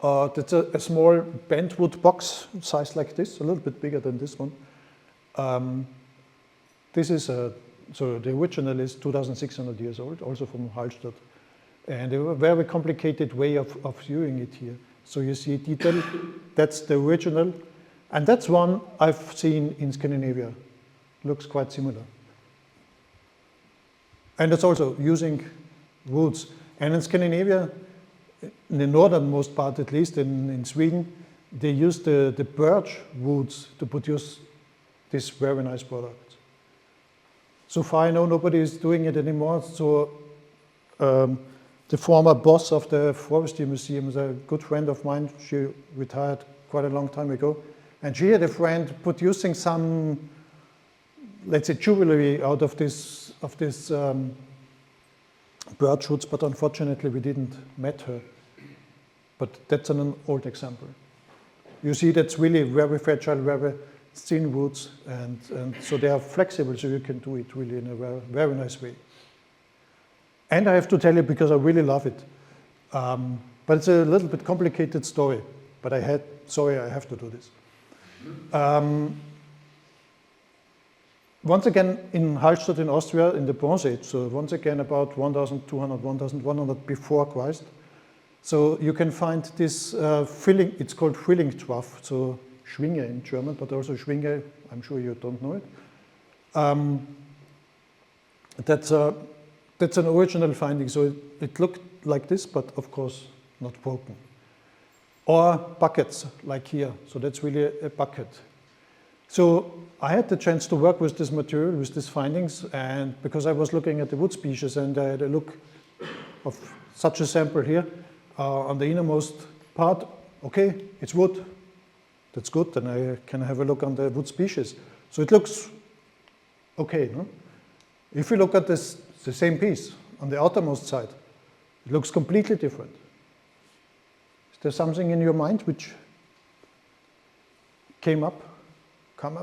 That's a small bentwood box, size like this, a little bit bigger than this one. This is so the original is 2,600 years old, also from Hallstatt. And a very complicated way of viewing it here. So you see detail, that's the original. And that's one I've seen in Scandinavia. Looks quite similar. And it's also using woods. And in Scandinavia, in the northernmost part at least, in Sweden, they use the birch woods to produce this very nice product. So far I know nobody is doing it anymore. So the former boss of the Forestry Museum is a good friend of mine. She retired quite a long time ago. And she had a friend producing some, let's say, jewelry out of this birch woods, but unfortunately we didn't meet her. But that's an old example. You see that's really very fragile, very thin woods, and so they are flexible, so you can do it really in a very, very nice way. And I have to tell you, because I really love it, but it's a little bit complicated story, but I have to do this. Once again, in Hallstatt in Austria, in the Bronze Age, so once again about 1,200, 1,100 before Christ, so you can find this filling, it's called filling trough, so Schwinge in German, but also Schwinge, I'm sure you don't know it. That's an original finding, so it looked like this, but of course not broken. Or buckets, like here, so that's really a bucket. So I had the chance to work with this material, with these findings, and because I was looking at the wood species, and I had a look of such a sample here, on the innermost part, okay, it's wood, that's good, and I can have a look on the wood species. So it looks okay, no? If you look at this, the same piece on the outermost side, it looks completely different. Is there something in your mind which come up? Maybe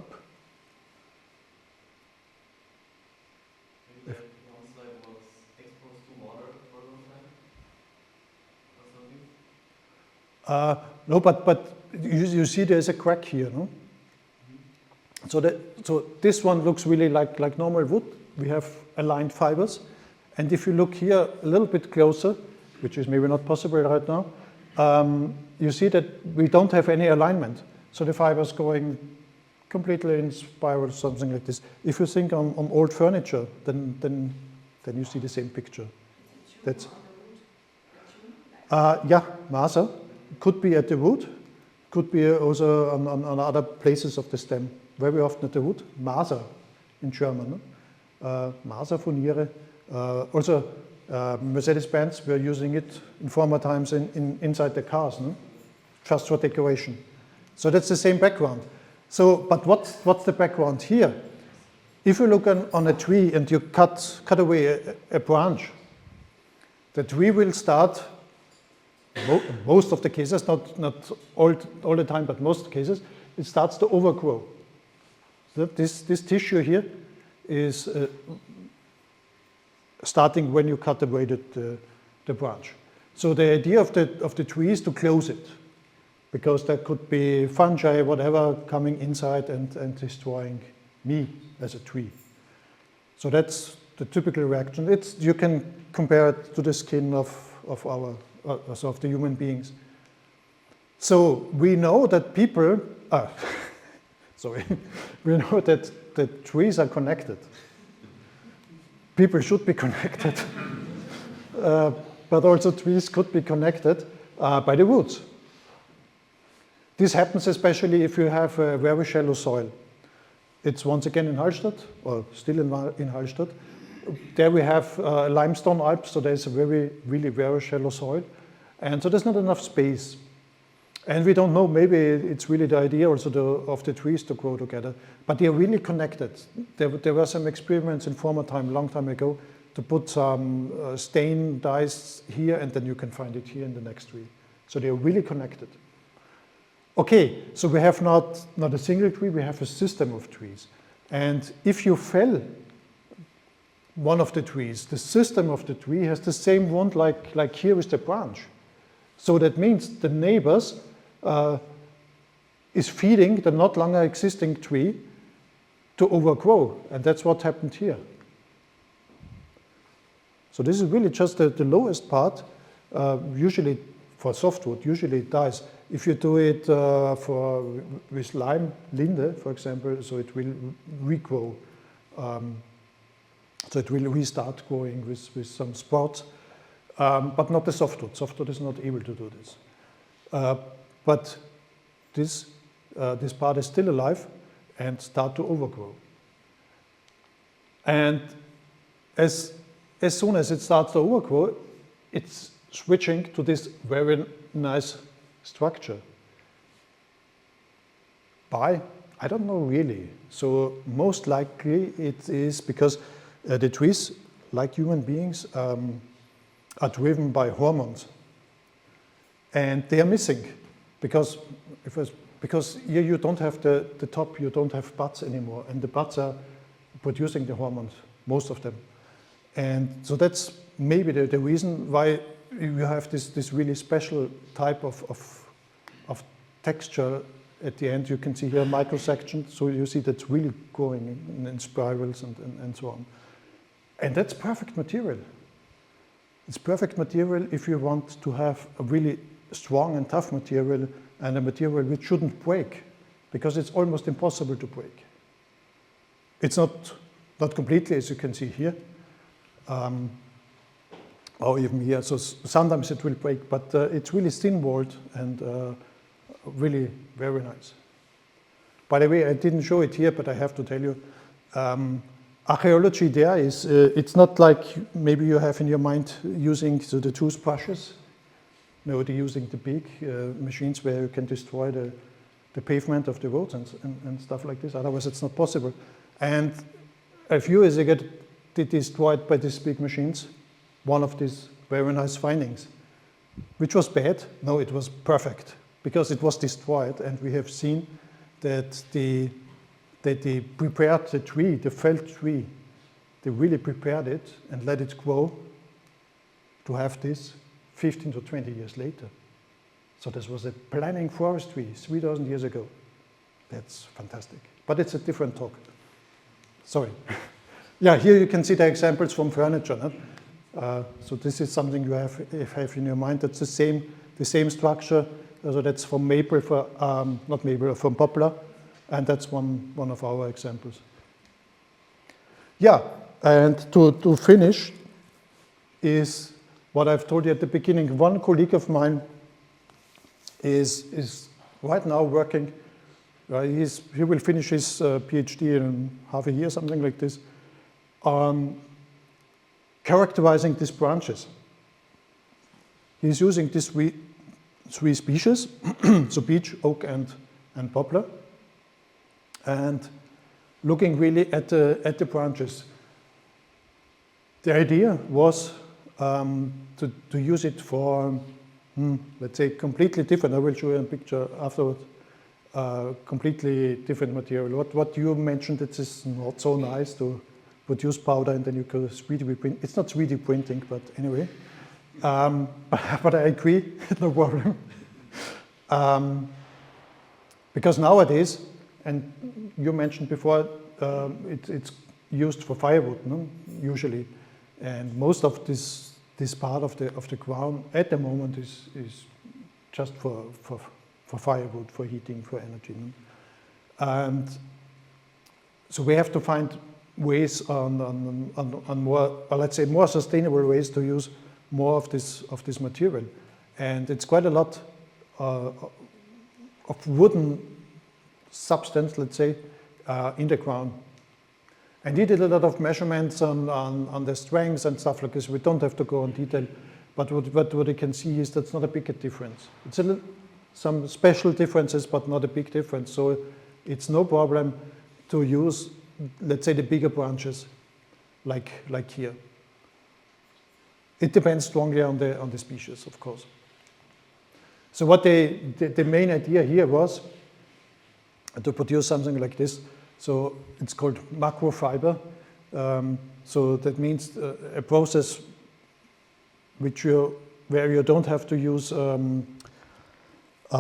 that one slide was exposed to water for a long time or something? No, but you see there's a crack here, no? Mm-hmm. So this one looks really like normal wood. We have aligned fibers. And if you look here a little bit closer, which is maybe not possible right now, you see that we don't have any alignment. So the fibers going completely in spiral, something like this. If you think on old furniture, then you see the same picture. That's yeah, Maser. Could be at the root, could be also on other places of the stem. Very often at the root, Maser in German. No? Maser furniere. Also, Mercedes-Benz were using it in former times inside the cars, no? Just for decoration. So that's the same background. So, but what's the background here? If you look on a tree and you cut away a branch, the tree will start, most of the cases, not all the time, but most cases, it starts to overgrow. So this tissue here is starting when you cut away the branch. So the idea of the tree is to close it, because there could be fungi, whatever, coming inside and destroying me as a tree. So that's the typical reaction. You can compare it to the skin of the human beings. So we know that people, we know that trees are connected. People should be connected, but also trees could be connected by the roots. This happens especially if you have a very shallow soil. It's once again in Hallstatt, or still in Hallstatt. There we have limestone Alps, so there's a really very shallow soil. And so there's not enough space. And we don't know, maybe it's really the idea also of the trees to grow together, but they are really connected. There were some experiments in former time, long time ago, to put some stain dyes here, and then you can find it here in the next tree. So they are really connected. Okay, so we have not a single tree, we have a system of trees. And if you fell one of the trees, the system of the tree has the same wound like here is the branch. So that means the neighbors is feeding the not longer existing tree to overgrow, and that's what happened here. So this is really just the lowest part. Usually for softwood, usually it dies. If you do it with lime, linde, for example, so it will regrow. So it will restart growing with some sprouts, but not the softwood. Softwood is not able to do this. But this part is still alive and start to overgrow. And as soon as it starts to overgrow, it's switching to this very nice structure. Why? I don't know really. So most likely it is because the trees, like human beings, are driven by hormones. And they are missing because here you don't have the top, you don't have buds anymore, and the buds are producing the hormones, most of them. And so that's maybe the reason why you have this really special type of texture at the end. You can see here microsection, so you see that's really growing in spirals and so on. And that's perfect material. It's perfect material if you want to have a really strong and tough material, and a material which shouldn't break, because it's almost impossible to break. It's not completely, as you can see here, or even here. So sometimes it will break, but it's really thin-walled and really very nice. By the way, I didn't show it here, but I have to tell you, archaeology there is, it's not like maybe you have in your mind using the toothbrushes. No, they're using the big machines where you can destroy the pavement of the roads and stuff like this. Otherwise, it's not possible. And a few years ago, they destroyed by these big machines one of these very nice findings. Which was bad? No, it was perfect, because it was destroyed, and we have seen that they prepared the tree, the felled tree. They really prepared it and let it grow to have this 15 to 20 years later. So this was a planning forestry 3,000 years ago. That's fantastic. But it's a different talk. Sorry. Yeah, here you can see the examples from furniture. No? So this is something you have in your mind. That's the same structure. So that's from maple, not maple, from poplar. And that's one of our examples. Yeah, and to finish is what I've told you at the beginning. One colleague of mine is right now working. He will finish his PhD in half a year, something like this, on characterizing these branches. He's using these three species, so beech, oak, and poplar, and looking really at the branches. The idea was to use it for, let's say, completely different. I will show you a picture afterwards. Completely different material. What you mentioned, it is not so nice to produce powder and then you could 3D print. It's not 3D printing, but anyway, But I agree, no problem. Because nowadays, and you mentioned before, it's used for firewood, no? Usually, and most of this part of the ground at the moment is just for firewood, for heating, for energy. No? And so we have to find ways on more, or let's say more sustainable ways to use more of this material. And it's quite a lot of wooden substance, let's say, in the ground. And he did a lot of measurements on the strengths and stuff like this. We don't have to go on detail, but what you can see is that's not a big difference. It's some special differences, but not a big difference. So it's no problem to use, let's say, the bigger branches, like here. It depends strongly on the species, of course. So what the main idea here was to produce something like this. So it's called macro fiber. So that means a process where you don't have to use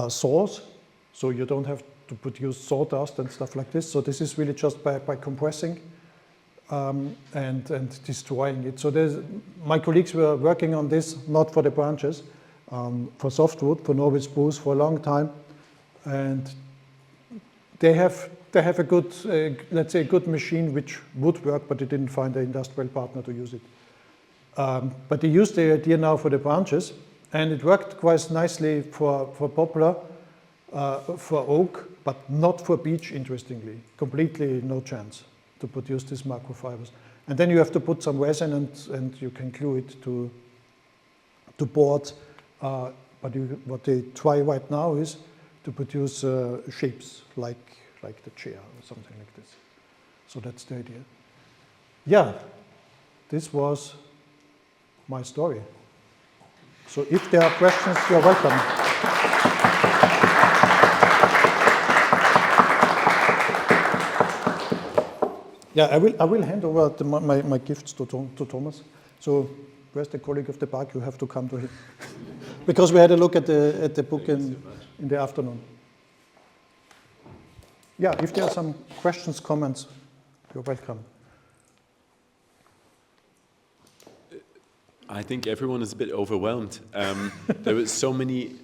saws. So you don't have to produce sawdust and stuff like this. So this is really just by compressing and destroying it. So my colleagues were working on this, not for the branches, for softwood, for Norway spruce for a long time. And they have a good, let's say, a good machine which would work, but they didn't find an industrial partner to use it. But they used the idea now for the branches, and it worked quite nicely for poplar, for oak, but not for beech, interestingly. Completely no chance to produce these macrofibers. And then you have to put some resin and you can glue it to boards. But what they try right now is to produce shapes like the chair or something like this. So that's the idea. Yeah, this was my story. So if there are questions, you're welcome. Yeah, I will hand over my gifts to Thomas. So where's the colleague of the park? You have to come to him. Because we had a look at the book in the afternoon. Yeah, if there are some questions, comments, you're welcome. I think everyone is a bit overwhelmed. There were so many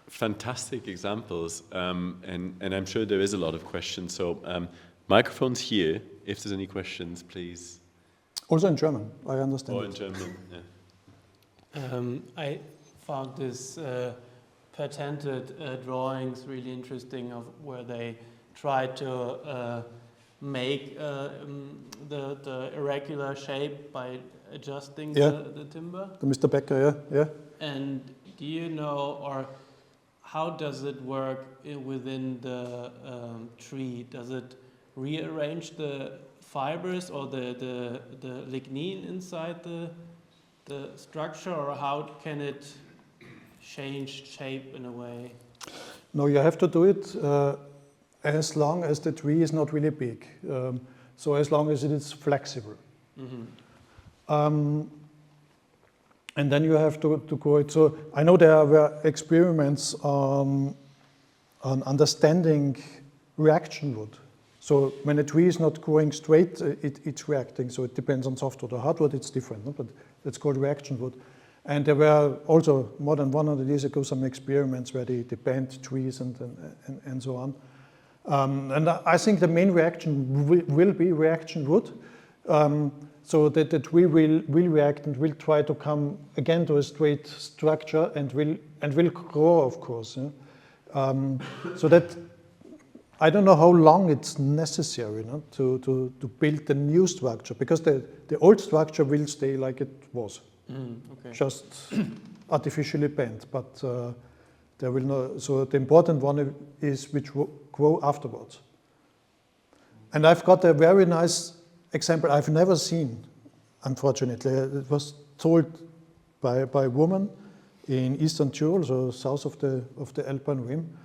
fantastic examples, and I'm sure there is a lot of questions. So microphones here. If there's any questions, please. Also in German, I understand. Or in German, yeah. I found this patented drawings really interesting, of where they try to make the irregular shape by adjusting the timber. The Mr. Becker, yeah. And do you know, or how does it work within the tree? Does it rearrange the fibers or the lignin inside the structure, or how can it change shape in a way? No, you have to do it as long as the tree is not really big. So as long as it is flexible. Mm-hmm. And then you have to go it. So I know there were experiments on understanding reaction wood. So when a tree is not growing straight, it's reacting. So it depends on softwood or hardwood, it's different, no? But it's called reaction wood. And there were also, more than 100 years ago, some experiments where they bent trees and so on. And I think the main reaction will be reaction wood. So that the tree will react and will try to come again to a straight structure and will grow, of course. Yeah? So that I don't know how long it's necessary, no, to build the new structure, because the old structure will stay like it was, okay. Just artificially bent. But there will no. So the important one is which will grow afterwards. And I've got a very nice example I've never seen, unfortunately. It was told by a woman in Eastern Tyrol, so south of the Alpine rim.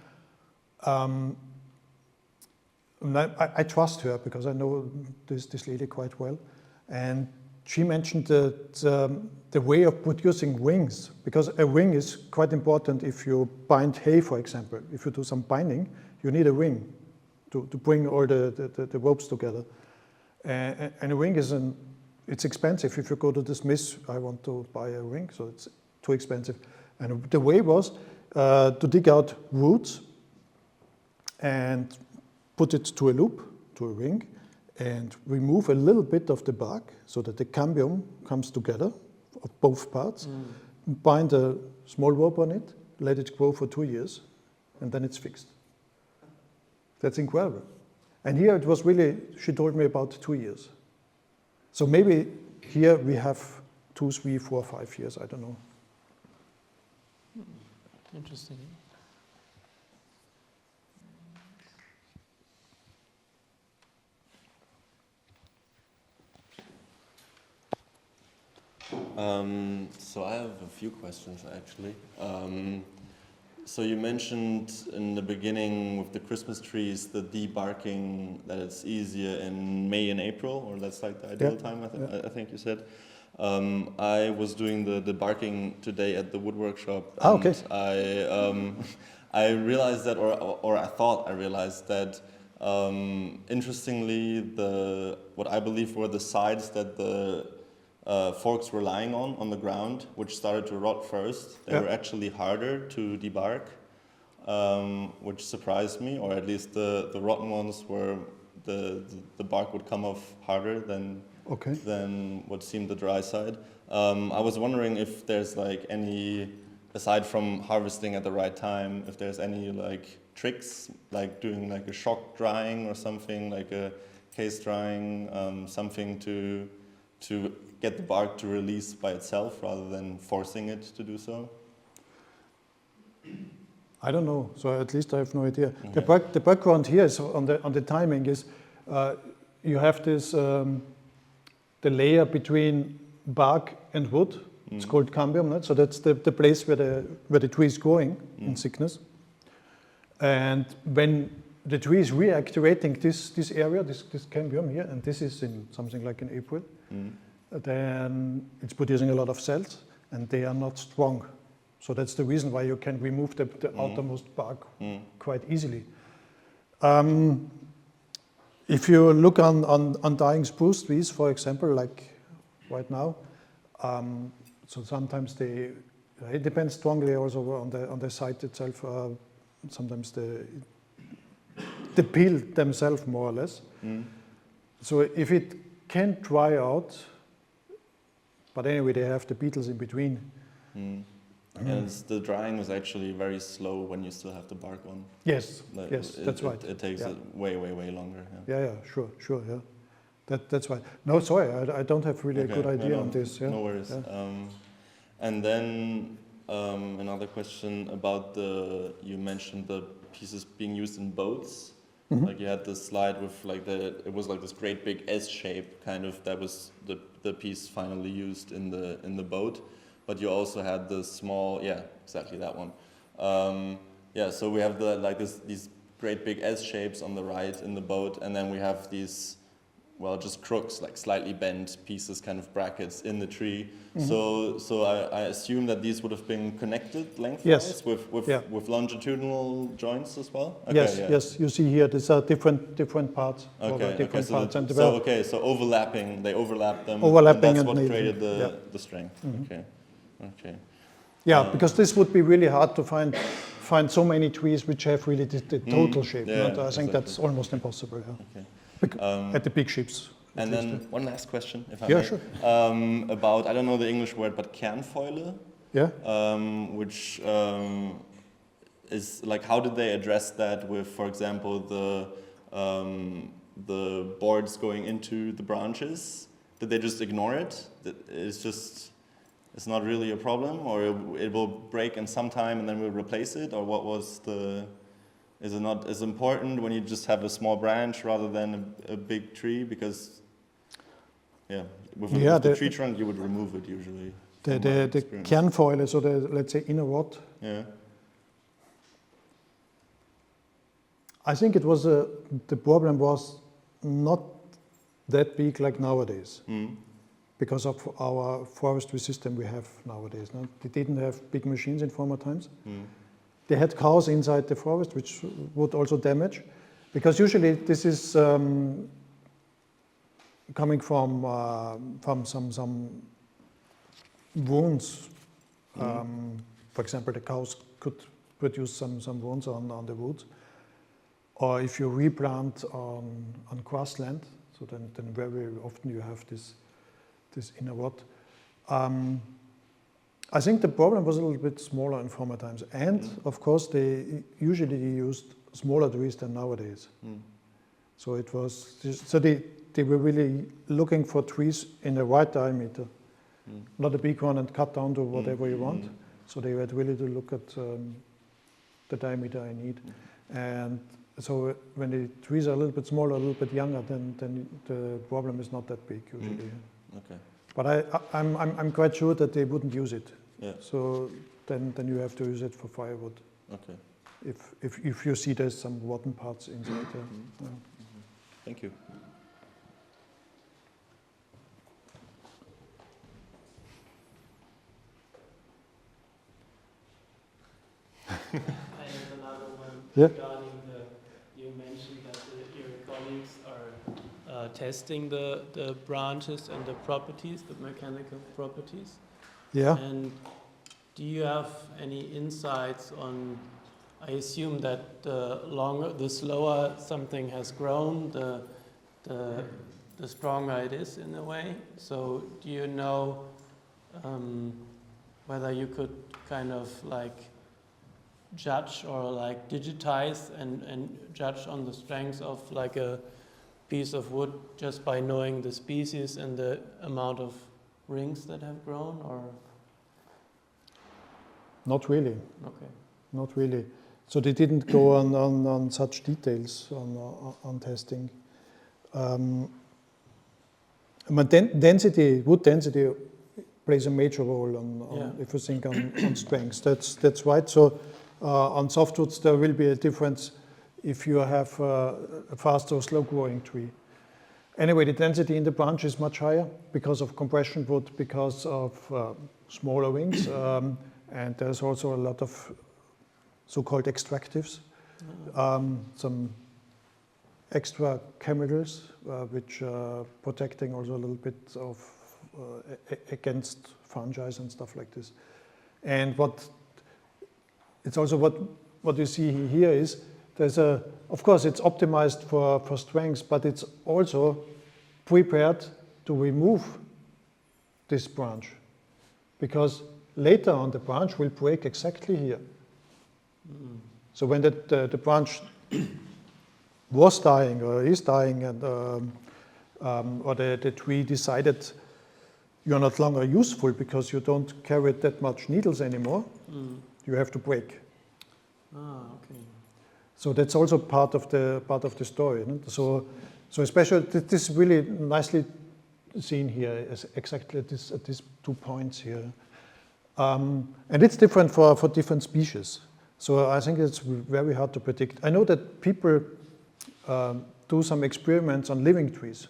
I trust her because I know this lady quite well. And she mentioned the way of producing wings, because a wing is quite important if you bind hay, for example. If you do some binding, you need a wing to bring all the ropes together. And a wing it's expensive. If you go to the smith, I want to buy a wing, so it's too expensive. And the way was to dig out roots and put it to a loop, to a ring, and remove a little bit of the bark so that the cambium comes together of both parts, bind a small rope on it, let it grow for 2 years, and then it's fixed. That's incredible. And here it was really, she told me about 2 years. So maybe here we have 2, 3, 4, 5 years, I don't know. Interesting. So I have a few questions actually. So you mentioned in the beginning with the Christmas trees, the debarking, that it's easier in May and April, or that's like the ideal time, I think you said. I was doing the debarking today at the wood workshop, and okay. I realized that, or I thought I realized that, interestingly, what I believe were the sides that the forks were lying on the ground, which started to rot first, they were actually harder to debark, which surprised me, or at least the rotten ones were, the bark would come off harder than what seemed the dry side. I was wondering if there's like any, aside from harvesting at the right time, if there's any like tricks, like doing like a shock drying or something, like a case drying, something to get the bark to release by itself rather than forcing it to do so? I don't know, so at least I have no idea. Okay. The background here is on the timing is you have this the layer between bark and wood. It's called cambium, right? So that's the place where the tree is growing in sickness. And when the tree is reactivating this area, this cambium here, and this is in something like in April, then it's producing a lot of cells, and they are not strong. So that's the reason why you can remove the outermost bark quite easily. If you look on dying spruce trees, for example, like right now, so sometimes it depends strongly also on the site itself. Sometimes they peel themselves more or less. So if it can dry out, but anyway, they have the beetles in between. And the drying is actually very slow when you still have the bark on. Yes, that's right. It takes way longer. Yeah, sure, yeah. That's right. No, sorry, I don't have really a good idea on this. Yeah. No worries. Yeah. And then another question about you mentioned the pieces being used in boats. Like you had this slide with like it was like this great big S shape kind of, that was the piece finally used in the boat. But you also had the small, exactly that one. So we have these great big S shapes on the right in the boat, and then we have these, just crooks, like slightly bent pieces, kind of brackets in the tree. So I assume that these would have been connected lengthwise with longitudinal joints as well. Okay, yes. You see here, these are different parts. Parts. So overlapping, they overlap them. Overlapping, and that's what created the strength. Okay. Yeah, because this would be really hard to find so many trees which have really the total shape. I think that's almost impossible. Yeah. Okay. At the big ships. And then one last question, if I may. Sure. About, I don't know the English word, but Kernfäule. Yeah. Which is like, how did they address that with, for example, the boards going into the branches? Did they just ignore it? It's not really a problem, or it will break in some time and then we'll replace it, or what was is it not as important when you just have a small branch rather than a big tree? Because, with the tree trunk you would remove it usually. The Kernfäule, so let's say inner rod. Yeah. I think it was the problem was not that big like nowadays. because of our forestry system we have nowadays. No? They didn't have big machines in former times. They had cows inside the forest, which would also damage, because usually this is coming from some wounds. For example, the cows could produce some wounds on the wood. Or if you replant on grassland, so then very often you have this inner rot. I think the problem was a little bit smaller in former times. And of course, they usually used smaller trees than nowadays. So it was, so they were really looking for trees in the right diameter, not a big one and cut down to whatever you want. So they had really to look at the diameter I need. And so when the trees are a little bit smaller, a little bit younger, then the problem is not that big usually. Okay. But I'm quite sure that they wouldn't use it. Yeah. So then you have to use it for firewood. Okay. If you see there's some rotten parts inside there. Yeah. Thank you. I have another one Yeah. regarding you mentioned that your colleagues are testing the branches and the properties, the mechanical properties. Yeah. And do you have any insights on, I assume that the slower something has grown, the stronger it is in a way. So do you know whether you could kind of like judge or like digitize and judge on the strength of like a piece of wood just by knowing the species and the amount of rings that have grown, or? Not really. Okay. Not really. So they didn't go on such details on testing. But density, wood density plays a major role on if you think on strengths. That's right. So on softwoods there will be a difference if you have a fast or slow growing tree. Anyway, the density in the branch is much higher because of compression wood, because of smaller wings, and there's also a lot of so-called extractives, some extra chemicals which are protecting also a little bit of against fungi and stuff like this. And it's also what you see here is there's of course it's optimized for strengths, but it's also prepared to remove this branch, because later on the branch will break exactly here. So when the branch was dying or is dying, and or the tree decided you're not longer useful because you don't carry that much needles anymore, you have to break. Okay. So that's also part of the story. No? So especially this is really nicely seen here, as exactly at these 2 points here, and it's different for different species. So I think it's very hard to predict. I know that people do some experiments on living trees,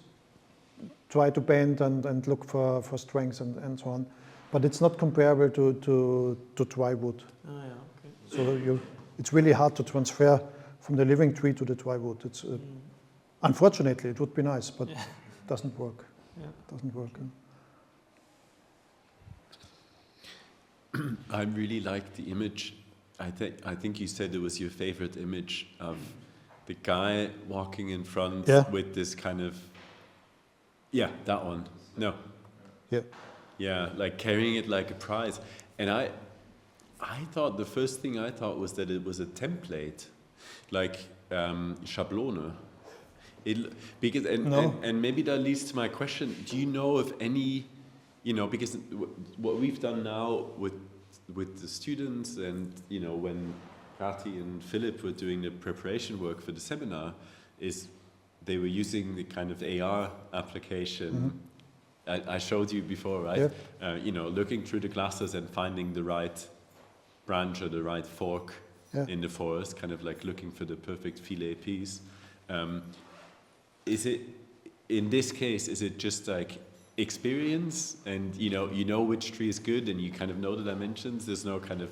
try to bend and look for strengths and so on, but it's not comparable to dry wood. Oh, yeah, okay. So it's really hard to transfer from the living tree to the dry wood. It's unfortunately it would be nice, but it doesn't work. Yeah. Doesn't work. I really like the image. I think you said it was your favorite image of the guy walking in front with this kind of, that one. No. Yeah, like carrying it like a prize. And I thought, the first thing I thought was that it was a template, like Schablone. Because and maybe that leads to my question. Do you know of any, because what we've done now with the students, and when Kati and Philip were doing the preparation work for the seminar, is they were using the kind of AR application I showed you before, right? Yeah. Looking through the glasses and finding the right branch or the right fork in the forest, kind of like looking for the perfect filet piece. Is it, in this case, is it just like experience, and you know which tree is good, and you kind of know the dimensions. There's no kind of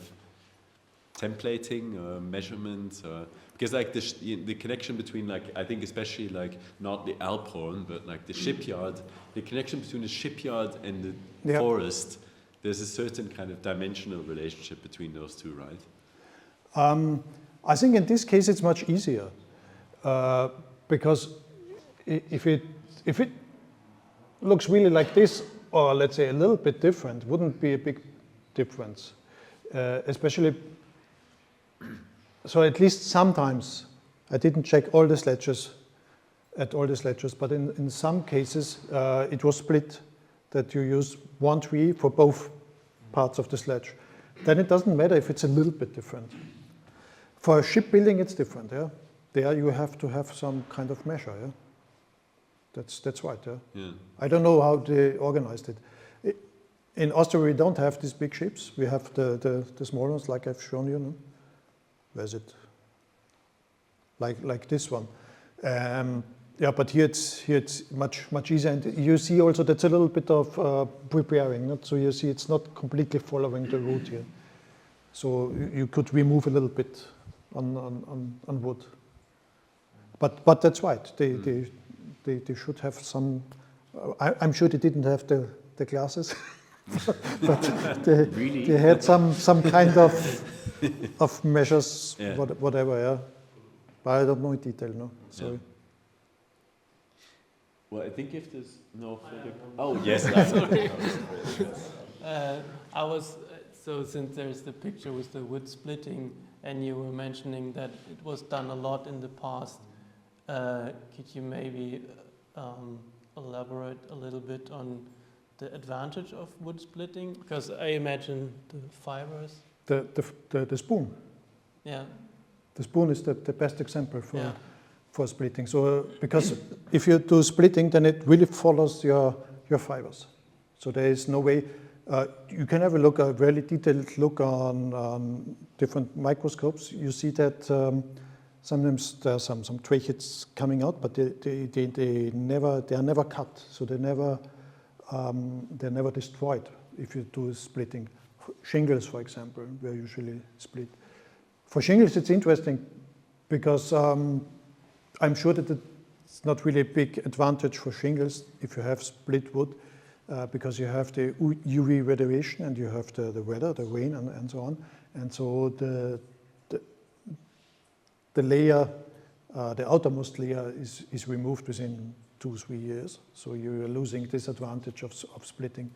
templating or measurements, or because like the connection between, like, I think especially like not the Alphorn, but like the shipyard, the connection between the shipyard and the forest, there's a certain kind of dimensional relationship between those two, right? I think in this case it's much easier because if it looks really like this, or let's say a little bit different, wouldn't be a big difference, especially. So at least sometimes, I didn't check all the sledges, but in some cases it was split, that you use one tree for both parts of the sledge. Then it doesn't matter if it's a little bit different. For shipbuilding it's different, yeah? There you have to have some kind of measure, yeah? That's right, yeah? Yeah. I don't know how they organized it. In Austria we don't have these big ships, we have the small ones like I've shown you, no? Where's it? Like this one. Yeah, but here it's much easier, and you see also that's a little bit of preparing. Not? So you see it's not completely following the route here. So you could remove a little bit on wood. But that's right. They should have some. I'm sure they didn't have the glasses, but they had some kind of measures, whatever, yeah. But I don't know in detail, no. Sorry. Yeah. Well, I think if there's no further... Oh, yes. Sorry. So since there's the picture with the wood splitting, and you were mentioning that it was done a lot in the past, could you maybe elaborate a little bit on the advantage of wood splitting? Because I imagine the fibers... The spoon. Yeah. The spoon is the best example for splitting. So because if you do splitting, then it really follows your fibers. So there is no way. You can have a really detailed look on different microscopes. You see that sometimes there are some tracheids coming out, but they are never cut. So they're never destroyed if you do splitting. Shingles, for example, were usually split. For shingles, it's interesting because I'm sure that it's not really a big advantage for shingles if you have split wood because you have the UV radiation and you have the weather, the rain, and so on. And so the layer, the outermost layer, is removed within 2-3 years. So you're losing this advantage of splitting.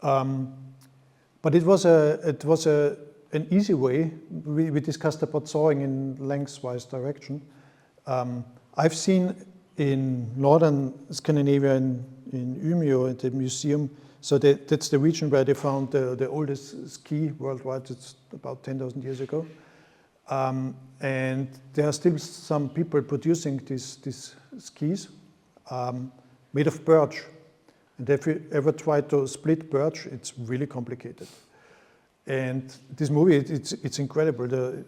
But it was an easy way. We discussed about sawing in lengthwise direction. I've seen in northern Scandinavia, in Umeå, at the museum, so that's the region where they found the oldest ski worldwide. It's about 10,000 years ago. And there are still some people producing these skis made of birch. And if you ever try to split birch, it's really complicated. And this movie, it's incredible. The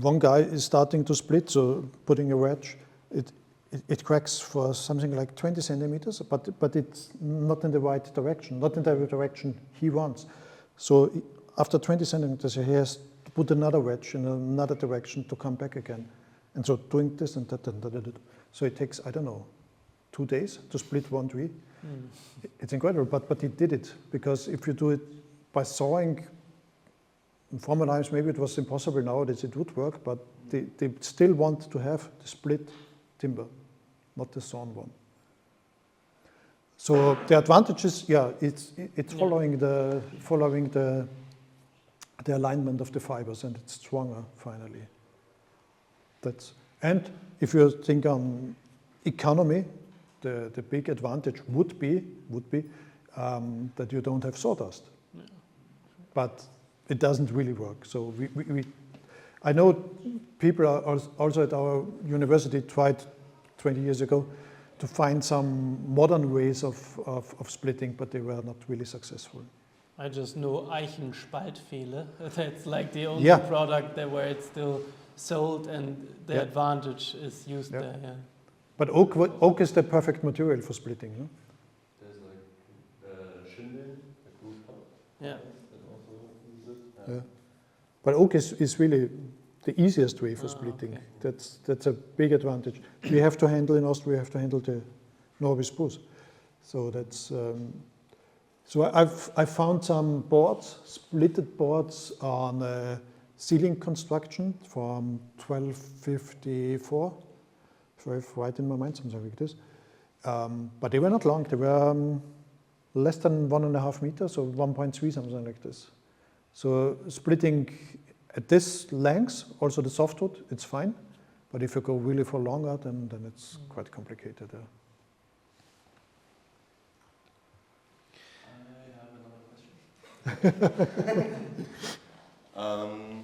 one guy is starting to split, so putting a wedge, it cracks for something like 20 centimeters, but it's not in the right direction, not in the direction he wants. So after 20 centimeters, he has to put another wedge in another direction to come back again. And so doing this and that and that. So it takes, I don't know, 2 days to split one tree. It's incredible, but he did it, because if you do it by sawing, in former times maybe it was impossible. Nowadays it would work, but they still want to have the split timber, not the sawn one. So the advantage is, it's following the alignment of the fibers, and it's stronger finally. And if you think on economy, the big advantage would be that you don't have sawdust. Yeah. But it doesn't really work. So I know people are also at our university tried 20 years ago to find some modern ways of splitting, but they were not really successful. I just know Eichenspaltpfähle. That's like the only product there where it's still sold, and the advantage is used there. Yeah. But oak is the perfect material for splitting. No? There's like Yeah. Yeah. But oak is really the easiest way for splitting. Okay. That's a big advantage. We have to handle in Austria. We have to handle the Norway spruce. So that's. So I found some boards, splitted boards on ceiling construction from 1254. If I have right in my mind, something like this. But they were not long. They were less than 1.5 meters, or 1.3, something like this. So splitting at this length, also the softwood, it's fine. But if you go really for longer, then it's quite complicated. I have another question.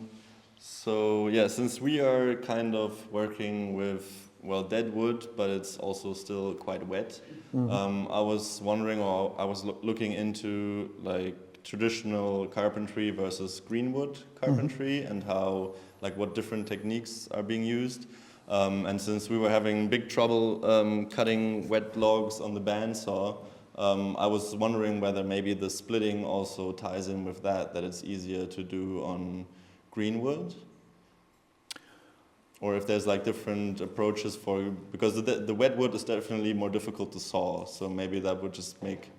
So yeah, since we are kind of working with, well, dead wood, but it's also still quite wet, I was wondering, or I was looking into like traditional carpentry versus greenwood carpentry and how, like, what different techniques are being used. And since we were having big trouble cutting wet logs on the bandsaw, I was wondering whether maybe the splitting also ties in with that it's easier to do on greenwood, or if there's like different approaches for, because the wet wood is definitely more difficult to saw, so maybe that would just make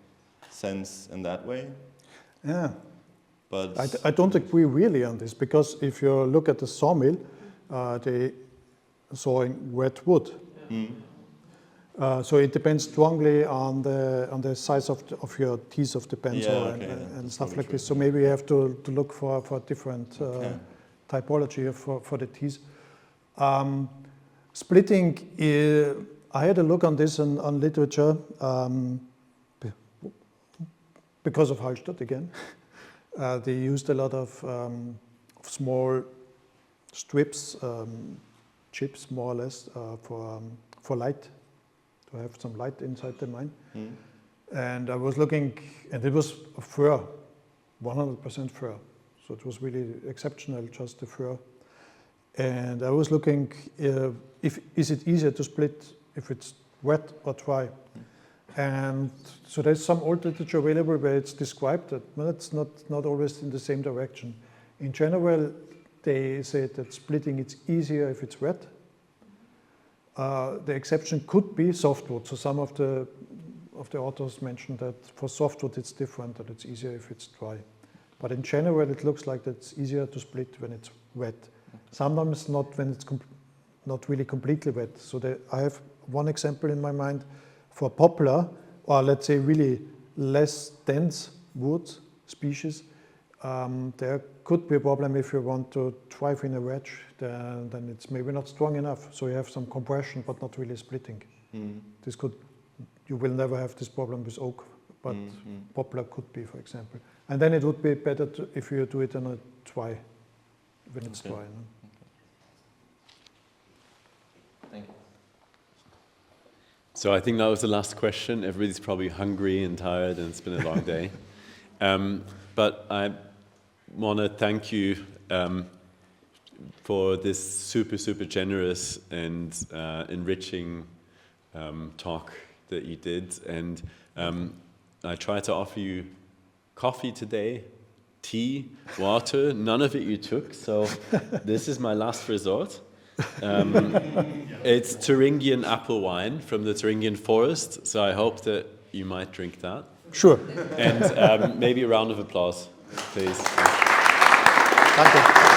sense in that way. Yeah. But I don't agree really on this, because if you look at the sawmill, they sawing wet wood. So it depends strongly on the size of your teeth of the bandsaw and stuff like this. So maybe you have to look for different typology for the teeth. Splitting, I had a look on this on literature because of Hallstatt again. They used a lot of small strips, chips more or less, for light, to have some light inside the mine. And I was looking, and it was fur, 100% fur. So it was really exceptional, just the fur. And I was looking, is it easier to split if it's wet or dry? And so there's some old literature available where it's described that, well, it's not always in the same direction. In general, they say that splitting it's easier if it's wet. The exception could be softwood. So some of the authors mentioned that for softwood it's different, that it's easier if it's dry. But in general, it looks like it's easier to split when it's wet. Sometimes not when it's not really completely wet. So I have one example in my mind for poplar, or let's say really less dense wood species. There could be a problem if you want to drive in a wedge, then it's maybe not strong enough. So you have some compression, but not really splitting. You will never have this problem with oak, but poplar could be, for example. And then it would be better if you do it on a dry, when it's dry. No? Thank you. So I think that was the last question. Everybody's probably hungry and tired, and it's been a long day. But I want to thank you for this super, super generous and enriching talk that you did. And I tried to offer you coffee today, tea, water. None of it you took, so this is my last resort. It's Thuringian apple wine from the Thuringian forest, so I hope that you might drink that. Sure. And maybe a round of applause, please. Danke.